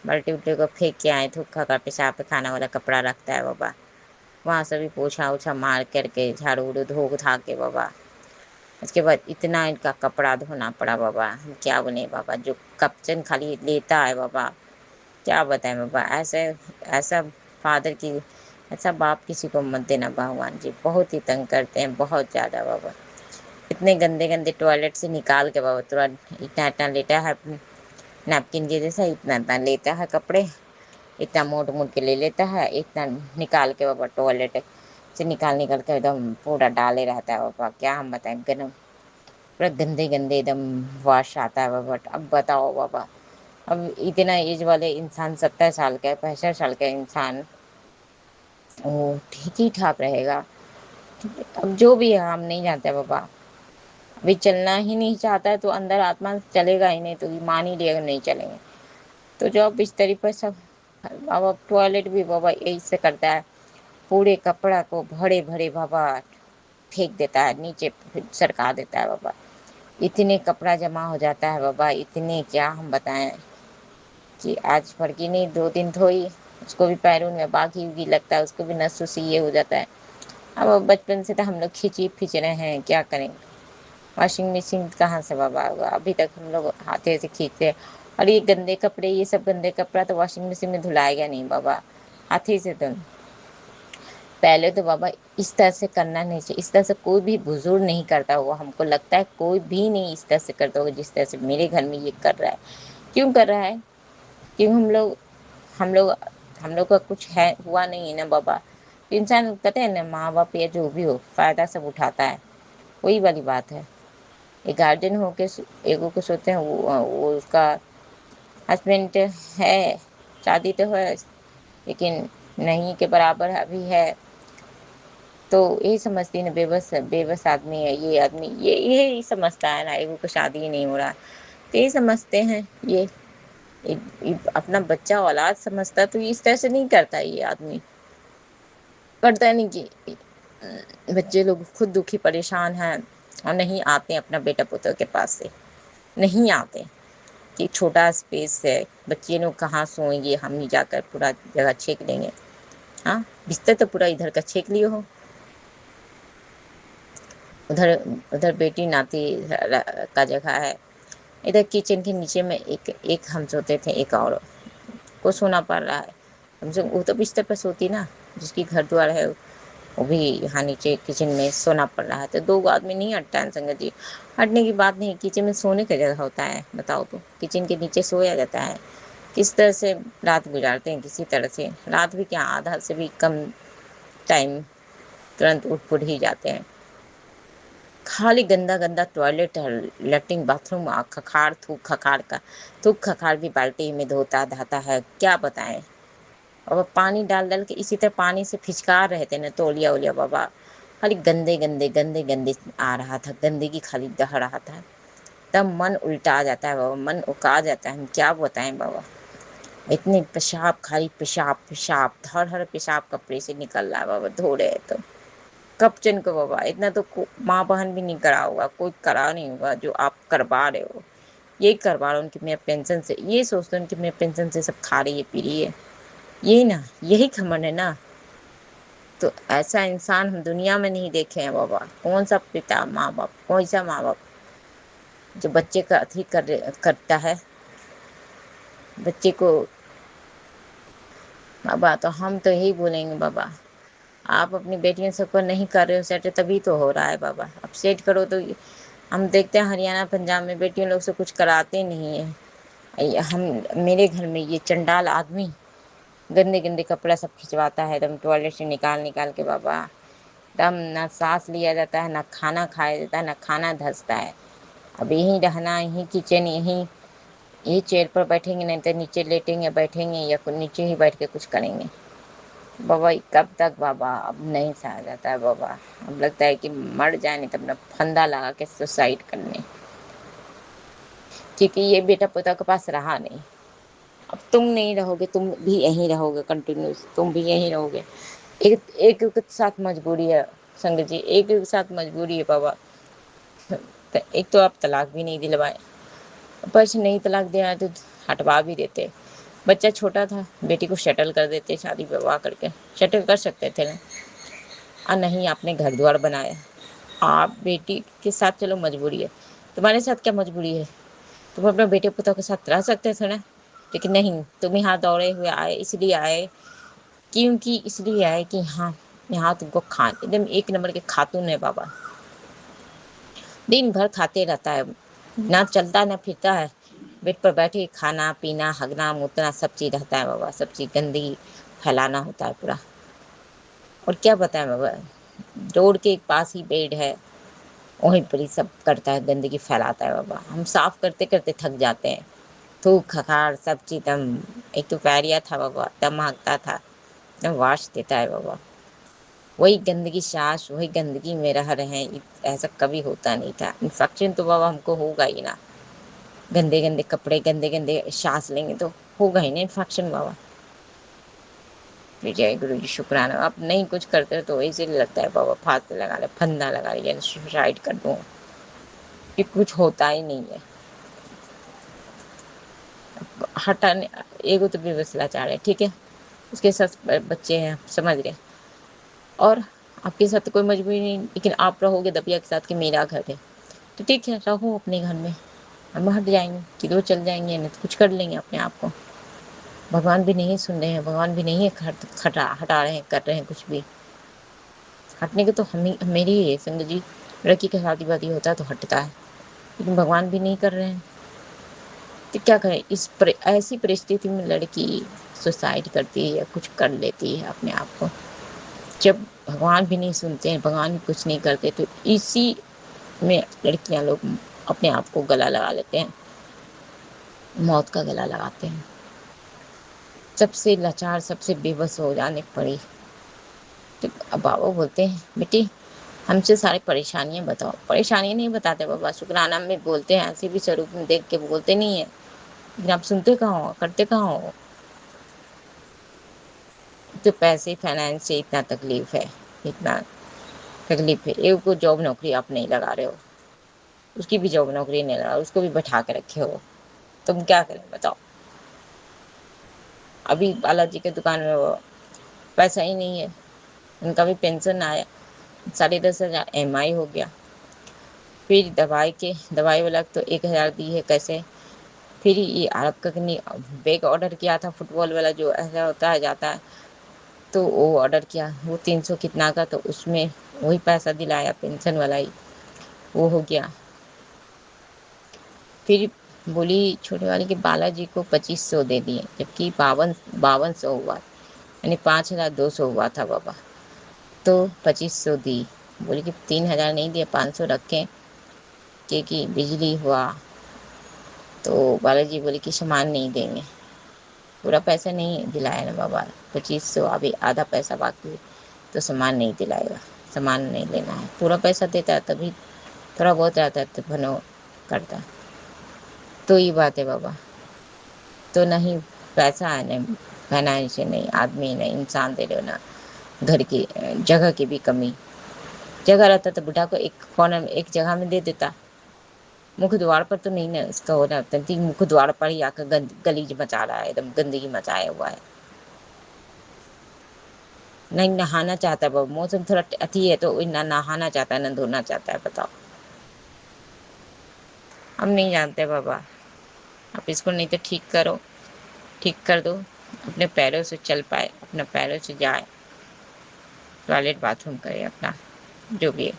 बाल्टी उल्टी को फेंक के आए, थूक का पेशाब पे खाना वाला कपड़ा रखता है बाबा, वहाँ सभी पोछा ओछा मार करके झाड़ू उड़ू धो धा के बाबा। उसके बाद इतना इनका कपड़ा धोना पड़ा बाबा, हम क्या बने बाबा, जो कपचन खाली लेता है बाबा, क्या बताएं बाबा। ऐसे ऐसा फादर की ऐसा बाप किसी को मत देना भगवान जी, बहुत ही तंग करते हैं बहुत ज़्यादा बाबा। इतने गंदे गंदे टॉयलेट से निकाल के बाबा तुरंत इतना इतना लेटा है, नैपकिन के जैसा इतना इतना लेता है कपड़े, इतना मोड़ मोड़ के ले लेता है, इतना निकाल के बाबा टॉयलेट से निकाल के एकदम पूरा डाले रहता है बाबा। क्या हम बताएं, गरम पूरा गंदे गंदे एकदम वाश आता है बाबा। अब बताओ बाबा, अब इतना एज वाले इंसान 70 साल का 65 साल का इंसान वो ठीक ही ठाक रहेगा? अब जो भी है हम नहीं जानते बाबा, अभी चलना ही नहीं चाहता है तो अंदर आत्मा चलेगा ही नहीं, तो मान ही लिया नहीं चलेंगे तो जो बिस्तरी पर सब बाबा। टॉयलेट भी बाबा यही से करता है, पूरे कपड़ा को भरे भरे बाबा फेंक देता है नीचे, फिर सरका देता है बाबा। इतने कपड़ा जमा हो जाता है बाबा, इतने क्या हम बताएं कि आज भर की नहीं 2 दिन धोई, उसको भी पैरों में बागी उगी लगता है, उसको भी नस उसी ये हो जाता है। अब बचपन से तो हम लोग खींच रहे हैं, क्या करें। वॉशिंग मशीन कहाँ से बाबा होगा, अभी तक हम लोग हाथे से खींचते हैं। और ये गंदे कपड़े, ये सब गंदे कपड़ा तो वॉशिंग मशीन में धुलाएगा नहीं बाबा, हाथी से धुल। पहले तो बाबा इस तरह से करना नहीं चाहिए, इस तरह से कोई भी बुजुर्ग नहीं करता होगा, हमको लगता है कोई भी नहीं इस तरह से करता होगा जिस तरह से मेरे घर में ये कर रहा है। क्यों कर रहा है? क्यों हम लोग हम लोग का कुछ है हुआ नहीं है ना बाबा। इंसान कहते हैं ना, माँ बाप या जो भी हो फायदा सब उठाता है, वही वाली बात है। एक गार्जियन हो के एगो को सोचते हैं वो उसका हस्बैंड है, शादी तो है लेकिन नहीं के बराबर अभी है, तो यही समझती ना बेबस बेबस आदमी है ये आदमी, ये यही समझता है ना, एगो को शादी ही नहीं हो रहा, तो यही समझते हैं ये अपना बच्चा औलाद समझता, तो इस तरह से नहीं करता ये आदमी, करता नहीं कि बच्चे लोग खुद दुखी परेशान हैं और नहीं आते अपना बेटा पुत्र के पास से, नहीं आते कि छोटा स्पेस है, बच्चे लोग कहाँ सोएंगे, हम ही जाकर पूरा जगह छेक लेंगे। हाँ, बिस्तर तो पूरा इधर का छेक लिए हो, उधर उधर बेटी नाती का जगह है, इधर किचन के नीचे में एक हम सोते थे, एक और को सोना पड़ रहा है। हमसे वो तो बिस्तर पर सोती ना, जिसकी घर द्वार है वो भी यहाँ नीचे किचन में सोना पड़ रहा है, तो 2 आदमी नहीं हटता है संगत जी। हटने की बात नहीं, किचन में सोने का जगह होता है बताओ, तो किचन के नीचे सोया जाता है। किस तरह से रात गुजारते हैं, किसी तरह से रात भी क्या आधा से भी कम टाइम तुरंत उठ पुठ ही जाते हैं। खाली गंदा गंदा टॉयलेट लेटरिन बाथरूम खखाड़ थूक खखाड़ का थूक खखाड़ भी बाल्टी में धोता धाता है, क्या बताएं। और वो पानी डाल डाल के इसी तरह पानी से फिचकार रहे थे ना तौलिया ओलिया बाबा, खाली गंदे गंदे गंदे गंदे आ रहा था, गंदगी खाली दह रहा था। तब मन उल्टा आ जाता है बाबा, मन उका जाता है, हम क्या बताएं बाबा। इतनी पेशाब, खाली पेशाब पेशाब, हर हर पेशाब कपड़े से निकल रहा है बाबा, धो रहे तो कब चैन को बाबा। इतना तो माँ बहन भी नहीं करा होगा, कोई करा नहीं होगा जो आप करवा रहे हो। यही करवा रहे हो उनकी, मेरे पेंशन से, ये सोचते हैं कि मेरे पेंशन से सब खा रही है पी रही है, यही ना, यही घमंड है ना। तो ऐसा इंसान हम दुनिया में नहीं देखे हैं बाबा। कौन सा पिता माँ बाप, कौन सा माँ बाप जो बच्चे का अथी करता है बच्चे को। बाबा तो हम तो यही बोलेंगे बाबा, आप अपनी बेटियों सबको नहीं कर रहे हो सेट, तभी तो हो रहा है बाबा। अब सेट करो तो हम देखते हैं हरियाणा पंजाब में बेटियों लोग से कुछ कराते नहीं है। हम मेरे घर में ये चंडाल आदमी गंदे गंदे कपड़ा सब खिंचवाता है एकदम टॉयलेट से निकाल निकाल के बाबा। एकदम ना सांस लिया जाता है, ना खाना खाया जाता है, ना खाना धंसता है। अब यहीं रहना, यहीं किचन, यही चेयर पर बैठेंगे, नहीं तो नीचे लेटेंगे बैठेंगे या नीचे ही बैठ के कुछ करेंगे बाबा। कब तक बाबा, अब नहीं सहा जाता है बाबा। अब लगता है कि मर जाए, नहीं तो अपना फंदा लगा के सुसाइड करने, क्योंकि ये बेटा पोता के पास रहा नहीं। अब तुम नहीं रहोगे, तुम भी यहीं रहोगे कंटिन्यूस, तुम भी यहीं रहोगे। एक एक के साथ मजबूरी है संगत जी, एक के साथ मजबूरी है बाबा। तो एक तो आप तलाक भी नहीं दिलवाए, ऊपर से नहीं तलाक दिया तो हटवा भी देते। बच्चा छोटा था, बेटी को शटल कर देते, शादी विवाह करके शटल कर सकते थे ना। और नहीं, आपने घर द्वार बनाया। आप बेटी के साथ चलो मजबूरी है, तुम्हारे साथ क्या मजबूरी है, तुम अपने बेटे पुतों के साथ रह सकते थे ना। लेकिन नहीं, तुम यहाँ दौड़े हुए आए, इसलिए आए, क्योंकि इसलिए आए कि हाँ यहाँ तुमको खा, एकदम एक नंबर के खातून है बाबा। दिन भर खाते रहता है, ना चलता ना फिरता है, बेड पर बैठे खाना पीना हगना मुतना सब चीज़ रहता है बाबा, सब चीज़ गंदगी फैलाना होता है पूरा। और क्या बताएं बाबा, रोड के पास ही बेड है, वहीं पर ही सब करता है, गंदगी फैलाता है बाबा। हम साफ करते करते थक जाते हैं, थूक खखाड़ सब चीज़ दम। एक तो पैरिया था बाबा, दम हाँकता था, दम वाश देता है बाबा। वही गंदगी सांस, वही गंदगी में रह रहे हैं, ऐसा कभी होता नहीं था। इन्फेक्शन तो बाबा हमको होगा ही ना, गंदे गंदे कपड़े गंदे गंदे सांस लेंगे तो होगा ही ना इन्फेक्शन बाबा। जय गुरु जी, शुक्राना। आप नहीं कुछ करते तो ऐसे लगता है बाबा फांसी लगा ले, फंदा लगा ले, सुसाइड कर दूँ, कि कुछ होता ही नहीं है। हटाने एगो तो बेवसलाचार है, ठीक है, उसके साथ बच्चे हैं, समझ रहे। और आपके साथ तो कोई मजबूरी नहीं, लेकिन आप रहोगे दबिया के साथ कि मेरा घर है, तो ठीक है रहो अपने घर में, हम हट जाएंगे, किधर चल जाएंगे, नहीं तो कुछ कर लेंगे अपने आप को। भगवान भी नहीं सुन रहे हैं, भगवान भी नहीं हटा रहे हैं, कर रहे हैं कुछ भी। हटने के तो मेरी ही है संगत जी, लड़की का शादी वादी होता है तो हटता है, लेकिन भगवान भी नहीं कर रहे हैं, तो क्या करें। ऐसी परिस्थिति में लड़की सुसाइड करती है या कुछ कर लेती है अपने आप को, जब भगवान भी नहीं सुनते हैं, भगवान भी कुछ नहीं करते, तो इसी में लड़कियां लोग अपने आप को गला लगा लेते हैं, मौत का गला लगाते हैं। सबसे लाचार, सबसे बेबस हो जाने पड़ी। तो अब बाबा बोलते हैं बेटी हमसे सारी परेशानियां बताओ, परेशानियां नहीं बताते बाबा, शुक्राना में बोलते हैं, ऐसे भी स्वरूप में देख के बोलते नहीं है, लेकिन आप सुनते कहाँ हो, करते कहाँ हो। तो पैसे फाइनेंस से इतना तकलीफ है, इतना तकलीफ है। एक को जॉब नौकरी आप नहीं लगा रहे हो, उसकी भी जॉब नौकरी नहीं लगा, उसको भी बैठा के रखे हो, तुम क्या करें बताओ। अभी बालाजी के दुकान में वो पैसा ही नहीं है, उनका भी पेंशन आया, 10,500 EMI हो गया। फिर दवाई वाला तो 1,000 दी है कैसे। फिर ये अरब कंपनी बैग ऑर्डर किया था, फुटबॉल वाला जो ऐसा होता है जाता है, तो वो ऑर्डर किया, वो 300 कितना का, तो उसमें वही पैसा दिलाया पेंशन वाला ही, वो हो गया। फिर बोली छोटे वाली के बालाजी को 2500 दे दिए, जबकि 5200 हुआ, यानी 5,200 हुआ था बाबा, तो 2500 दी, बोली कि 3,000 नहीं दिए, 500 रखें क्योंकि बिजली हुआ। तो बालाजी बोले कि सामान नहीं देंगे। पूरा पैसा नहीं दिलाया ना बाबा, 2500 अभी आधा पैसा बाकी है, तो सामान नहीं दिलाएगा, सामान नहीं लेना है। पूरा पैसा देता है तभी थोड़ा बहुत रहता है तो भनो करता। तो ये बात है बाबा। तो नहीं पैसा है, नहीं फाइनेंशियल, नहीं आदमी, नहीं इंसान दे रहे हो ना। घर की जगह की भी कमी, जगह रहता तो बुढ़ा को एक कॉर्नर में एक जगह में दे देता। मुख्य द्वार पर तो नहीं ना उसका हो रहा, तंती मुख्य द्वार पर ही आकर गलीज मचा रहा है, एकदम गंदगी मचाया हुआ है। नहीं नहाना चाहता है बाबू, मौसम थोड़ा अति है तो ना नहाना चाहता है ना धोना चाहता है। बताओ, हम नहीं जानते बाबा। आप इसको नहीं तो ठीक करो, ठीक कर दो, अपने पैरों से चल पाए, अपने पैरों से जाए, टॉयलेट बाथरूम करे अपना जो भी है,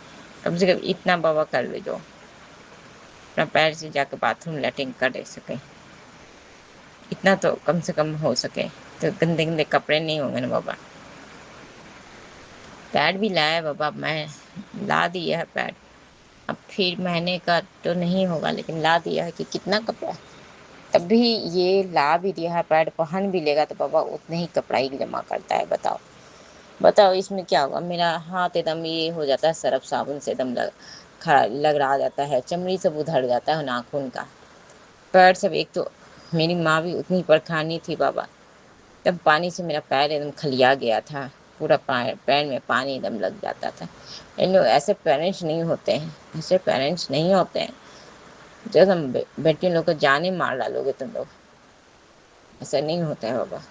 कम से कम इतना बाबा कर ले जो अपना पैर से जाकर बाथरूम लैट्रिन कर दे सके, इतना तो कम से कम हो सके। तो गंदे गंदे कपड़े नहीं होंगे ना बाबा। पैड भी लाया है बाबा, मैं ला दिया है पैड। अब फिर महीने का तो नहीं होगा, लेकिन ला दिया है कि कितना कपड़ा, तब भी ये ला भी दिया है पैड, पहन भी लेगा तो बाबा उतने ही कपड़ा ही जमा करता है। बताओ बताओ इसमें क्या होगा। मेरा हाथ एकदम ये हो जाता है, सर्फ साबुन से एकदम खड़ा लग रहा जाता है, चमड़ी सब उधड़ जाता है नाखून का, पैर सब। एक तो मेरी माँ भी उतनी परेशानी थी बाबा, तब पानी से मेरा पैर एकदम खलिया गया था, पूरा पैर में पानी एकदम लग जाता था। इन लोग ऐसे पेरेंट्स नहीं होते हैं, ऐसे पेरेंट्स नहीं होते हैं। जब हम बेटी लोग को जाने मार डालोगे तुम लोग, ऐसा नहीं होता है बाबा।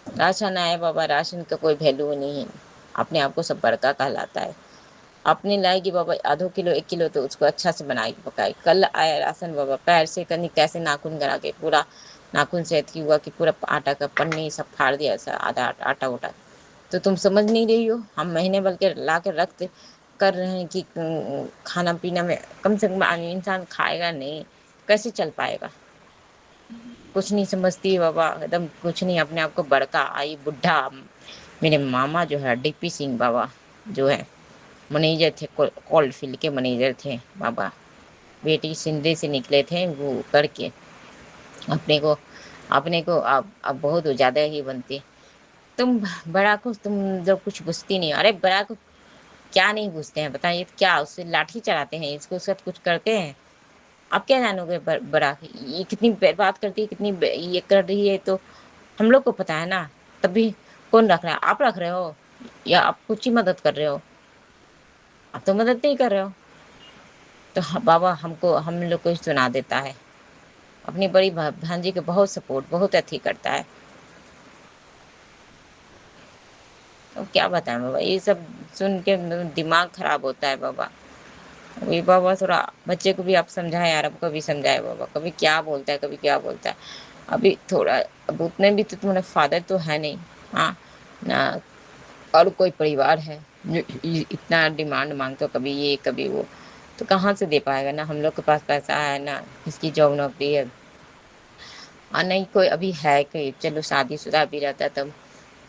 राशन आए बाबा, राशन का कोई वैल्यू नहीं है, अपने आप को सब बड़का कहलाता है। अपने लाएगी बाबा आधो किलो 1 किलो तो उसको अच्छा से बनाएगी पकाएगी। कल आया राशन बाबा, पैर से कहीं कैसे नाखून करा के पूरा नाखून से अथी हुआ कि पूरा आटा का पन्नी सब फाड़ दिया, ऐसा आधा आटा उटा। तो तुम समझ नहीं रही हो, हम महीने भर के ला के रखते कर रहे हैं कि खाना पीना में कम से कम इंसान खाएगा नहीं, कैसे चल पाएगा। कुछ नहीं समझती बाबा, एकदम कुछ नहीं, अपने आप को बड़का आई बुढ़ा। मेरे मामा जो है डीपी सिंह बाबा जो है मैनेजर थे, कोल्ड फील्ड के मैनेजर थे बाबा, बेटी सिंधे से निकले थे वो करके अपने को अब बहुत ज़्यादा ही बनती। तुम बड़ा को तुम जब कुछ पूछती नहीं, अरे बड़ा को क्या नहीं पूछते हैं बताइए, क्या उससे लाठी चलाते हैं, इसको सब कुछ करते हैं। आप क्या जानोगे बड़ा ये कितनी बर्बाद करती है, कितनी ये कर रही है, तो हम लोग को पता है ना। तभी कौन रख रहा है, आप रख रहे हो या आप कुछ ही मदद कर रहे हो, आप तो मदद नहीं कर रहे हो। तो बाबा हमको हम लोग को ही सुना देता है, अपनी बड़ी भांजी के बहुत सपोर्ट बहुत अथी करता है। तो क्या बताएं बाबा, ये सब सुन के दिमाग खराब होता है बाबा। वही बाबा थोड़ा बच्चे को भी आप समझाएं यार, आपको भी समझाए बाबा, कभी क्या बोलता है कभी क्या बोलता है। अभी थोड़ा अब उतने भी तो तुम्हारा फादर तो है नहीं, हाँ ना, और कोई परिवार है जो इतना डिमांड मांगते हो, कभी ये कभी वो, तो कहाँ से दे पाएगा ना। हम लोग के पास पैसा है ना, इसकी जॉब नौकरी है, और नहीं कोई अभी है कि चलो शादीशुदा भी रहता तब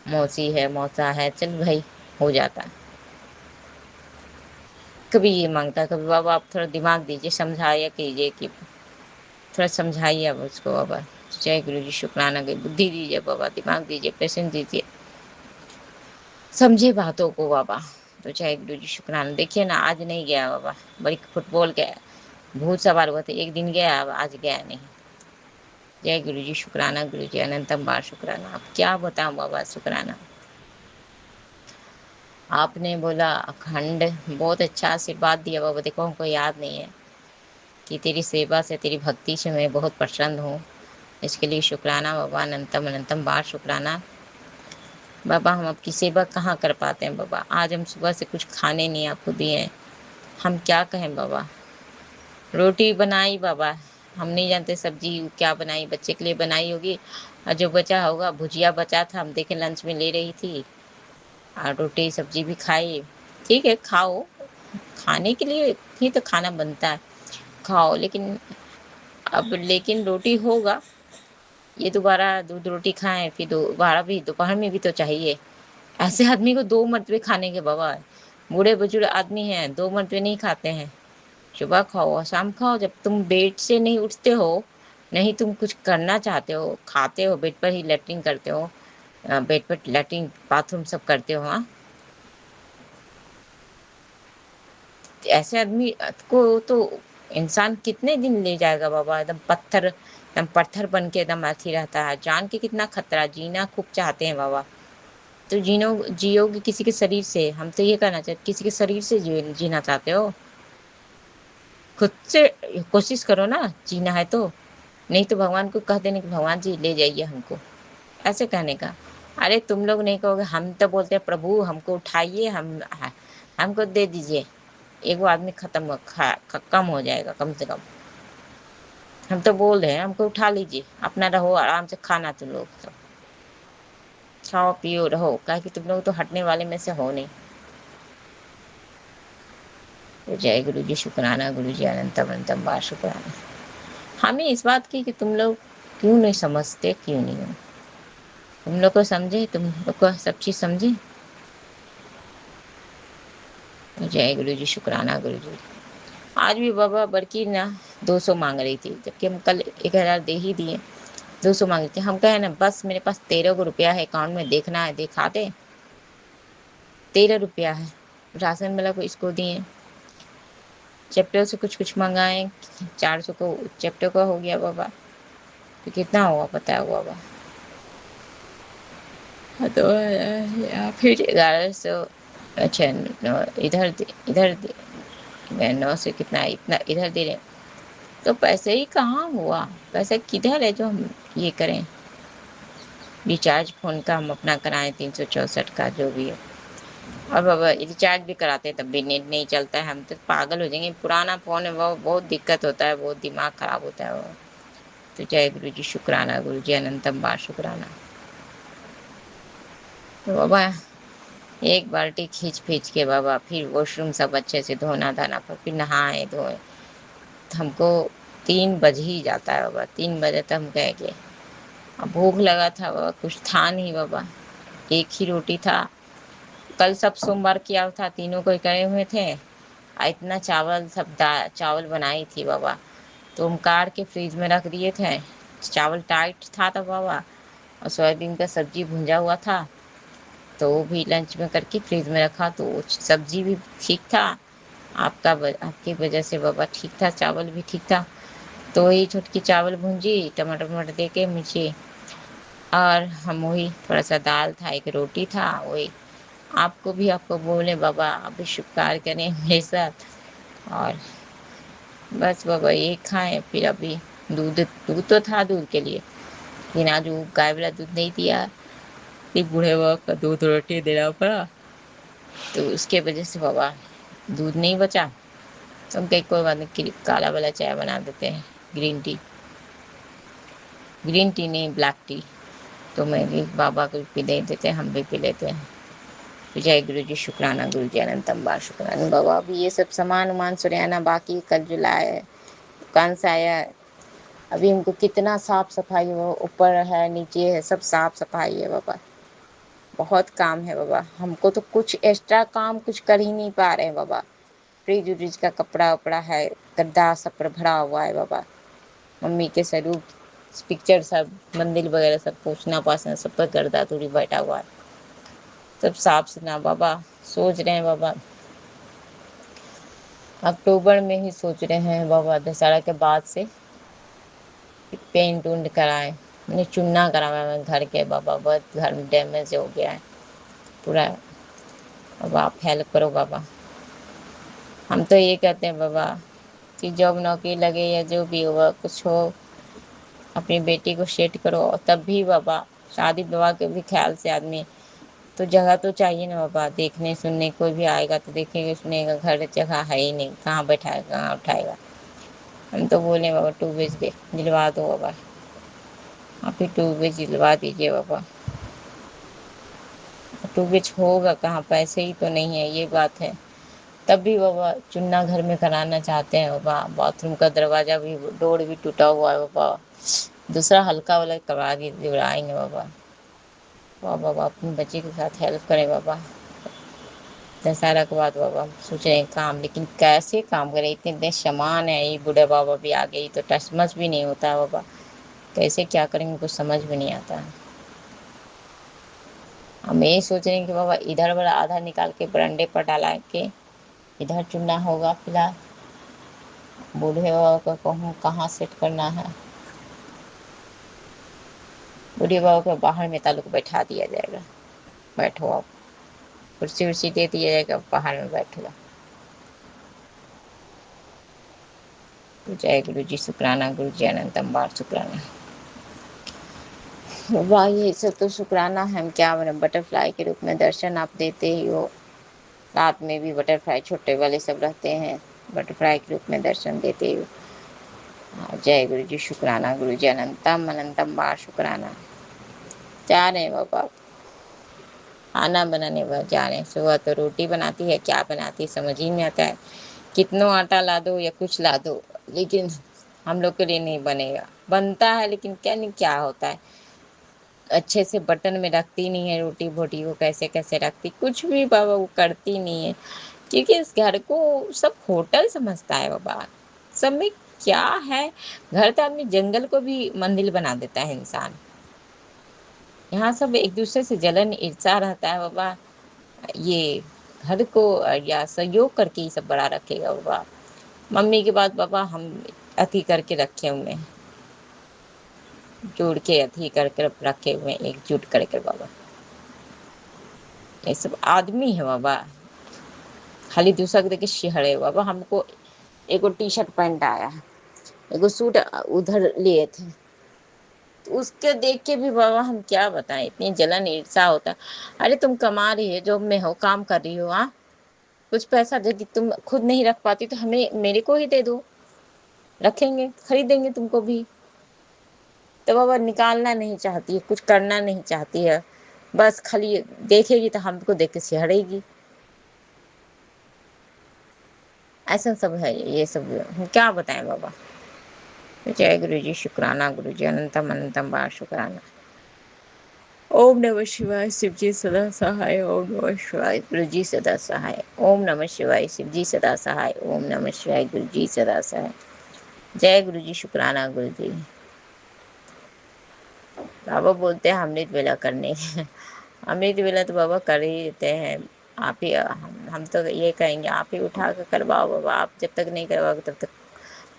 मौसी है मौसा है, चल भाई हो जाता। कभी ये मांगता, कभी बाबा आप थोड़ा दिमाग दीजिए, समझाया कीजिए कि थोड़ा समझाइए अब उसको बाबा। जय गुरु जी, शुक्राना की बुद्धि दीजिए बाबा, दिमाग दीजिए, पेशेंस दीजिए, समझे बातों को बाबा। तो जय गुरु जी, शुक्राना। देखिए ना आज नहीं गया बाबा, बड़ी फुटबॉल गया, भूत सवार हुआ था, एक दिन गया अब आज गया नहीं। जय गुरु जी, शुक्राना गुरु जी, अनंतम बार शुक्राना। अब क्या बताऊं बाबा, शुक्राना। आपने बोला अखंड, बहुत अच्छा आशीर्वाद दिया बाबा, देखो हमको याद नहीं है कि तेरी सेवा से तेरी भक्ति से मैं बहुत प्रसन्न हूँ, इसके लिए शुक्राना बाबा, अनंतम अनंतम बार शुक्राना। बाबा हम आपकी सेवा कहाँ कर पाते हैं बाबा, आज हम सुबह से कुछ खाने नहीं आपको दिए हैं, हम क्या कहें बाबा। रोटी बनाई बाबा, हम नहीं जानते सब्जी क्या बनाई, बच्चे के लिए बनाई होगी, और जो बचा होगा भुजिया बचा था, हम देखे लंच में ले रही थी, और रोटी सब्जी भी खाई। ठीक है खाओ, खाने के लिए ही तो खाना बनता है, खाओ, लेकिन अब लेकिन रोटी होगा, ये दोबारा दूध रोटी खाएं फिर दोबारा भी दोपहर में भी तो चाहिए। ऐसे आदमी को 2 मरतबे खाने के बाबा बूढ़े बुजुर्ग आदमी हैं, 2 मर्तबे नहीं खाते हैं। सुबह खाओ और शाम खाओ। जब तुम बेड से नहीं उठते हो, नहीं तुम कुछ करना चाहते हो, खाते हो, बेड पर ही लैट्रिन करते हो, बेड पर लैट्रिन बाथरूम सब करते हो, हाँ, ऐसे आदमी को तो इंसान कितने दिन ले जाएगा बाबा। एकदम पत्थर बन के एकदम अथी रहता है। जान के कितना खतरा, जीना खूब चाहते हैं बाबा। तो जियोगे किसी के शरीर से? हम तो ये कहना चाहते, किसी के शरीर से जीना चाहते हो? खुद से कोशिश करो ना, जीना है तो। नहीं तो भगवान को कह देने कि भगवान जी ले जाइए हमको, ऐसे कहने का। अरे तुम लोग नहीं कहोगे, हम तो बोलते हैं प्रभु हमको उठाइए, हमको दे दीजिए, एक वो आदमी कम हो जाएगा कम से कम। हम तो बोल रहे हैं हमको उठा लीजिए, अपना रहो आराम से, खाना तुम लोग सब खाओ पियो रहो, क्या कि तुम लोग तो हटने वाले में से हो नहीं। तो जय गुरु जी, शुक्राना गुरु जी, अनंतम अनंतम बार शुक्राना। हमें इस बात की कि तुम लोग क्यों नहीं समझते, क्यों नहीं हो, तुम लोग को समझे, तुम लोग को सब चीज़ समझे। तो जय गुरु जी, शुक्राना गुरु जी। आज भी बाबा बड़की ना 200 मांग रही थी, जबकि हम कल 1000 दे ही दिए। 200 मांग रही थी। हम कहे ना बस मेरे पास 13 को रुपया है अकाउंट में, देखना है दिखा दे। 13 रुपया है, राशन वाला को इसको दिए। चैप्टर से कुछ कुछ मंगाए, 400 को चैप्टर का हो गया बाबा। तो कितना हुआ पता है बाबा? हाँ, तो फिर 1100। अच्छा, इधर इधर 9 से कितना, इतना इधर दे रहे। तो पैसे ही कहाँ हुआ, पैसा किधर है जो हम ये करें। रिचार्ज फ़ोन का हम अपना कराएं 364 का जो भी है। और बाबा रिचार्ज भी कराते हैं तब भी नेट नहीं चलता है। हम तो पागल हो जाएंगे, पुराना फ़ोन है वो, बहुत दिक्कत होता है, बहुत दिमाग ख़राब होता है वो। तो जय गुरु जी, शुक्राना गुरु जी, अनंतम बार शुक्राना। तो बाबा एक बाल्टी खींच खींच के बाबा, फिर वॉशरूम सब अच्छे से धोना धाना, पर फिर नहाए धोए। तो हमको 3 बज ही जाता है बाबा, 3 बजे तक हम कह गए। अब भूख लगा था बाबा, कुछ था नहीं बाबा, एक ही रोटी था। कल सब सोमवार किया था, तीनों को करे हुए थे। इतना चावल सब चावल बनाई थी बाबा, तो हम काट के फ्रिज में रख दिए थे। चावल टाइट था बाबा, और सोयाबीन का सब्जी भुंजा हुआ था, तो वो भी लंच में करके फ्रिज में रखा, तो सब्जी भी ठीक था। आपकी वजह से बाबा ठीक था, चावल भी ठीक था। तो वही छोटकी चावल भूंजी, टमाटर वमाटर दे के, मिर्ची, और हम वही थोड़ा सा दाल था, एक रोटी था, वही आपको बोले बाबा आप भी शुभ कार्य करें मेरे साथ। और बस बाबा ये खाएं। फिर अभी दूध दूध तो था दूध के लिए, लेकिन आज वो गाय वाला दूध नहीं दिया, फिर बूढ़े बाबा का दूध रोटी देना पड़ा, तो उसके वजह से बाबा दूध नहीं बचा। तो हम कहीं कोई बात नहीं, काला वाला चाय बना देते हैं, ग्रीन टी, ग्रीन टी नहीं ब्लैक टी। तो मैं भी बाबा को पी दे देते हैं, हम भी पी लेते हैं। तो जय गुरु जी, शुक्राना गुरु जी, अनंतम बार शुक्राना। बाबा अभी ये सब सामान उमान सुरयाना बाकी, कल जो लाए दुकान से आया। अभी हमको कितना साफ सफाई हो, ऊपर है नीचे है सब साफ सफाई है बाबा, बहुत काम है बाबा। हमको तो कुछ एक्स्ट्रा काम कुछ कर ही नहीं पा रहे हैं बाबा। फ्रिज व्रिज का कपड़ा वपड़ा है, गद्दा सब पर भरा हुआ है बाबा। मम्मी के स्वरूप पिक्चर सब, मंदिर वगैरह सब पोछना पासना सब पर गर्दा थोड़ी बैठा हुआ है, सब साफ सुथरा बाबा। सोच रहे हैं बाबा अक्टूबर में ही सोच रहे हैं बाबा, दशहरा के बाद से पेंट उंट कराएं। मैंने चुनना कराया मैं घर के बाबा, बहुत घर में डैमेज हो गया है पूरा। बाबा आप हेल्प करो बाबा। हम तो ये कहते हैं बाबा कि जॉब नौकरी लगे या जो भी होगा कुछ हो, अपनी बेटी को सेट करो। और तब भी बाबा शादी विवाह के भी ख्याल से आदमी, तो जगह तो चाहिए ना बाबा, देखने सुनने कोई भी आएगा तो देखेगा सुनेगा, घर जगह है ही नहीं, कहाँ बैठाएगा कहाँ उठाएगा। हम तो बोले बाबा 2 BHK दिलवा दो बाबा, आप ही 2 BHK दिलवा दीजिए बाबा। 2 BHK होगा कहाँ, पैसे ही तो नहीं है, ये बात है। तब भी बाबा चुन्ना घर में कराना चाहते हैं बाबा। बाथरूम का दरवाज़ा भी, डोर भी टूटा हुआ है बाबा, दूसरा हल्का वाला करवा दिलवाएंगे बाबा। बाबा अपने बच्चे के साथ हेल्प करें बाबा। दशहरा के बाद बाबा हम सोच रहे हैं काम, लेकिन कैसे काम करें, इतने इतने सामान है, ये बूढ़े बाबा भी आ गई तो टच समझ भी नहीं होता है बाबा, कैसे क्या करेंगे कुछ समझ भी नहीं आता है। हम यही सोच रहे हैं कि बाबा इधर वाला आधा निकाल के बरंडे पर डाला के इधर चुनना होगा फिलहाल, बूढ़े बाबा को कहूँ कहाँ सेट करना है, बूढ़े बाबा को बाहर में ताल्लुक बैठा दिया जाएगा, बैठो आप, कुर्सी उर्सी दे दिया जाएगा, बाहर में बैठो। जय गुरु जी, शुक्राना गुरु जी, अनंतम बार शुक्राना। वाह ये सब तो शुक्राना है, हम क्या बने, बटरफ्लाई के रूप में दर्शन आप देते ही हो, रात में भी बटरफ्लाई छोटे वाले सब रहते हैं, बटरफ्लाई के रूप में दर्शन देते ही हो। जय गुरु जी, शुक्राना गुरु जी, अनंतम अनंतम बार शुक्राना। जा रहे हैं बाबा, खाना बनाने बस जा रहे हैं। सुबह तो रोटी बनाती है, क्या बनाती है समझ ही नहीं आता है, कितनों आटा ला दो या कुछ ला दो, लेकिन हम लोग के लिए नहीं बनेगा, बनता है लेकिन क्या नहीं क्या होता है, अच्छे से बटन में रखती नहीं है रोटी बोटी को, कैसे कैसे रखती कुछ भी बाबा वो करती नहीं है, क्योंकि इस घर को सब होटल समझता है बाबा, सब में क्या है, घर तो आदमी जंगल को भी मंदिर बना देता है इंसान, यहाँ सब एक दूसरे से जलन ईर्षा रहता है बाबा, ये घर को या सहयोग करके ही सब बड़ा रखेगा बाबा। मम्मी के बाद बाबा हम अति करके रखे हुए हैं, जोड़ के अति करके रखे हुए हैं, एकजुट करके बाबा, ये सब आदमी है बाबा, खाली दूसरा को देख के शिहरे बाबा। हमको एगो टी शर्ट पैंट आया है, एगो सूट उधर लिए थे, तो उसके देख के भी बाबा हम क्या बताएं, इतनी जलन ईर्षा होता है। अरे तुम कमा रही है, जॉब में हो, काम कर रही हो, हाँ कुछ पैसा यदि तुम खुद नहीं रख पाती तो हमें मेरे को ही दे दो, रखेंगे खरीदेंगे तुमको भी। तो बाबा निकालना नहीं चाहती है, कुछ करना नहीं चाहती है, बस खाली देखेगी तो हमको देख के सिहरेगी, ऐसा सब है ये सब, हम क्या बताएं बाबा। जय गुरु जी, शुक्राना गुरु जी, अनंतम अनंतम बार शुक्राना। ओम नमः शिवाय, शिव जी सदा सहाय, ओम नमः शिवाय, गुरु जी सदा सहाय, ओम नमः शिवाय, शिव जी सदा सहाय, ओम नमः शिवाय, गुरु जी सदा सहाय। जय गुरु जी, शुक्राना गुरु जी। बाबा बोलते हैं अमृत वेला करने अमृत वेला तो बाबा कर ही देते हैं, आप ही हम तो ये कहेंगे आप ही उठा कर करवाओ बाबा, आप जब तक नहीं करवाओगे तब तक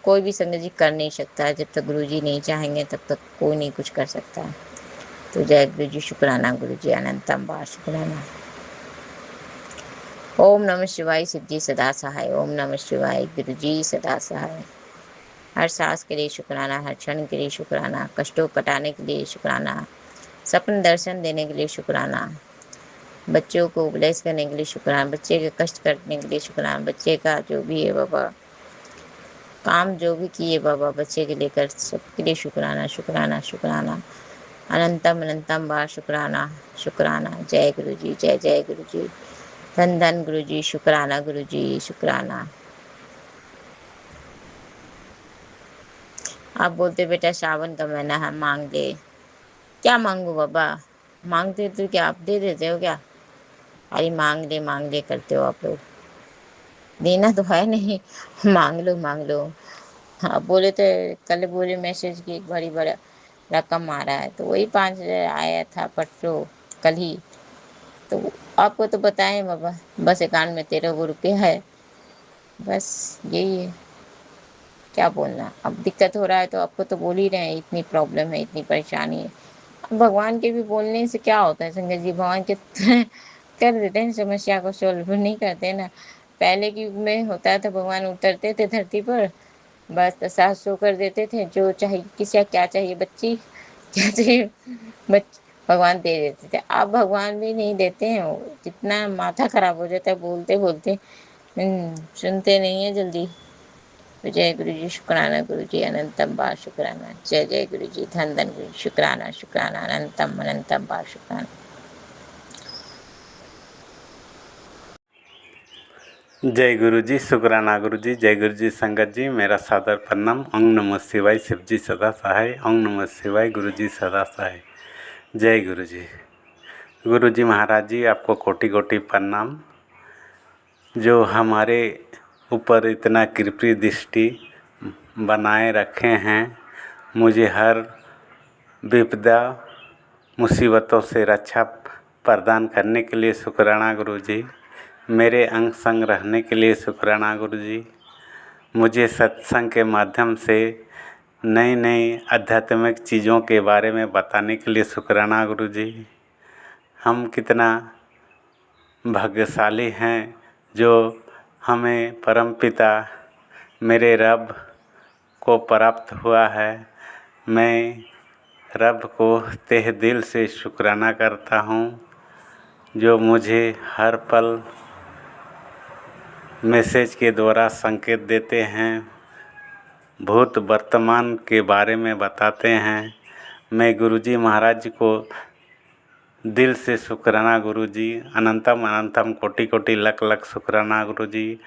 कोई भी संगत जी कर नहीं सकता है, जब तक गुरु जी नहीं चाहेंगे तब तक कोई नहीं कुछ कर सकता है। तो जय गुरु जी, शुक्राना गुरु जी, अनंतम बार शुक्राना। ओम नमः शिवाय, शिव जी सदा सहाय, ओम नमः शिवाय, गुरु जी सदा सहाय। हर सांस के लिए शुक्राना, हर क्षण के लिए शुक्राना, कष्टों कटाने के लिए शुक्राना, सपन दर्शन देने के लिए शुक्राना, बच्चों को ब्लेस करने के लिए शुक्राना, बच्चे के कष्ट करने के लिए शुक्राना, बच्चे का जो भी है बाबा काम जो भी किए बाबा बच्चे के लेकर सबके लिए शुक्राना शुक्राना शुक्राना, अनंतम अनंतम बार शुक्राना शुक्राना। जय गुरु जी, जय जय गुरु जी, धन धन गुरु जी, शुक्राना गुरु जी, शुक्राना। आप बोलते बेटा सावन का महीना है मांग ले, क्या मांगू बाबा, मांगते तो क्या आप दे देते हो क्या, अरे मांग ले करते हो आप लोग, देना तो है नहीं, मांग लो। हाँ बोले तो कल बोले मैसेज की एक बड़ी बड़ा रकम आ रहा है, तो वही 5,000 आया था परसों कल ही, तो आपको तो बताएं बाबा, बस अकाउंट में 13 रुपये है, बस यही है, क्या बोलना, अब दिक्कत हो रहा है तो आपको तो बोल ही रहे हैं, इतनी प्रॉब्लम है, इतनी परेशानी है। अब भगवान के भी बोलने से क्या होता है संगत जी, भगवान के कर देते हैं, समस्या को सॉल्व नहीं करते ना। पहले के युग में होता था भगवान उतरते थे धरती पर, बस प्रसाद शो कर देते थे, जो चाहिए किसी का क्या चाहिए बच्ची क्या चाहिए बच भगवान दे देते थे। अब भगवान भी नहीं देते हैं, वो जितना माथा खराब हो जाता है बोलते बोलते, सुनते नहीं है जल्दी। तो जय गुरु जी, शुक्राना गुरु जी, अनंतम बार शुक्राना। जय जय गुरु जी, धन धन गुरु, शुक्राना शुक्राना, अनंतम अनंतम बार शुक्राना। जय गुरु जी, शुक्राना गुरु जी, जय गुरु जी संगत जी, मेरा सादर प्रणाम। ओम नमः शिवाय, शिव जी सदा सहाय, ओम नमः शिवाय, गुरु जी सदा सहाय। जय गुरु जी। गुरु जी महाराज जी आपको कोटि कोटि प्रणाम। जो हमारे ऊपर इतना कृपा दृष्टि बनाए रखे हैं। मुझे हर विपदा मुसीबतों से रक्षा प्रदान करने के लिए शुक्राना गुरुजी। मेरे अंग संग रहने के लिए शुक्राना गुरुजी। मुझे सत्संग के माध्यम से नई नई आध्यात्मिक चीज़ों के बारे में बताने के लिए शुक्राना गुरुजी। हम कितना भाग्यशाली हैं जो हमें परमपिता मेरे रब को प्राप्त हुआ है। मैं रब को तहे दिल से शुक्राना करता हूँ जो मुझे हर पल मैसेज के द्वारा संकेत देते हैं, भूत वर्तमान के बारे में बताते हैं। मैं गुरुजी महाराज को दिल से शुक्राना गुरुजी, अनंतम अनंतम कोटि कोटि लख लख शुक्राना गुरुजी।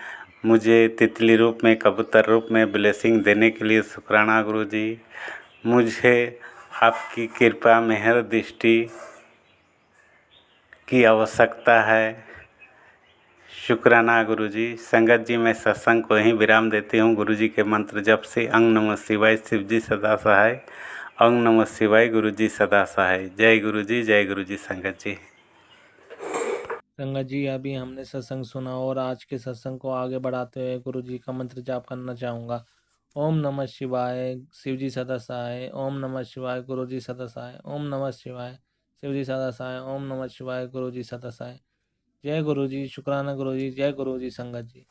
मुझे तितली रूप में कबूतर रूप में ब्लेसिंग देने के लिए शुक्राना गुरुजी। मुझे आपकी कृपा मेहर दृष्टि की आवश्यकता है। शुक्राना गुरुजी। संगत जी, मैं सत्संग को ही विराम देती हूँ गुरुजी के मंत्र जप से। अंग नमः शिवाय, शिव जी सदा सहाय। अंग नमः शिवाय, गुरुजी सदा सहाय। जय गुरुजी, जय गुरुजी। संगत जी, संगत जी, अभी हमने सत्संग सुना और आज के सत्संग को आगे बढ़ाते हुए गुरु जी का मंत्र जाप करना चाहूँगा। ओम नमः शिवाय, शिव जी सदा सहाय। ओम नमः शिवाय, गुरु जी सदा सहाय। ओम नमः शिवाय, शिव जी सदा सहाय। ओम नमः शिवाय, गुरु जी सदा सहाय। जय गुरु जी। शुक्राना गुरु जी। जय गुरु जी। संगत जी।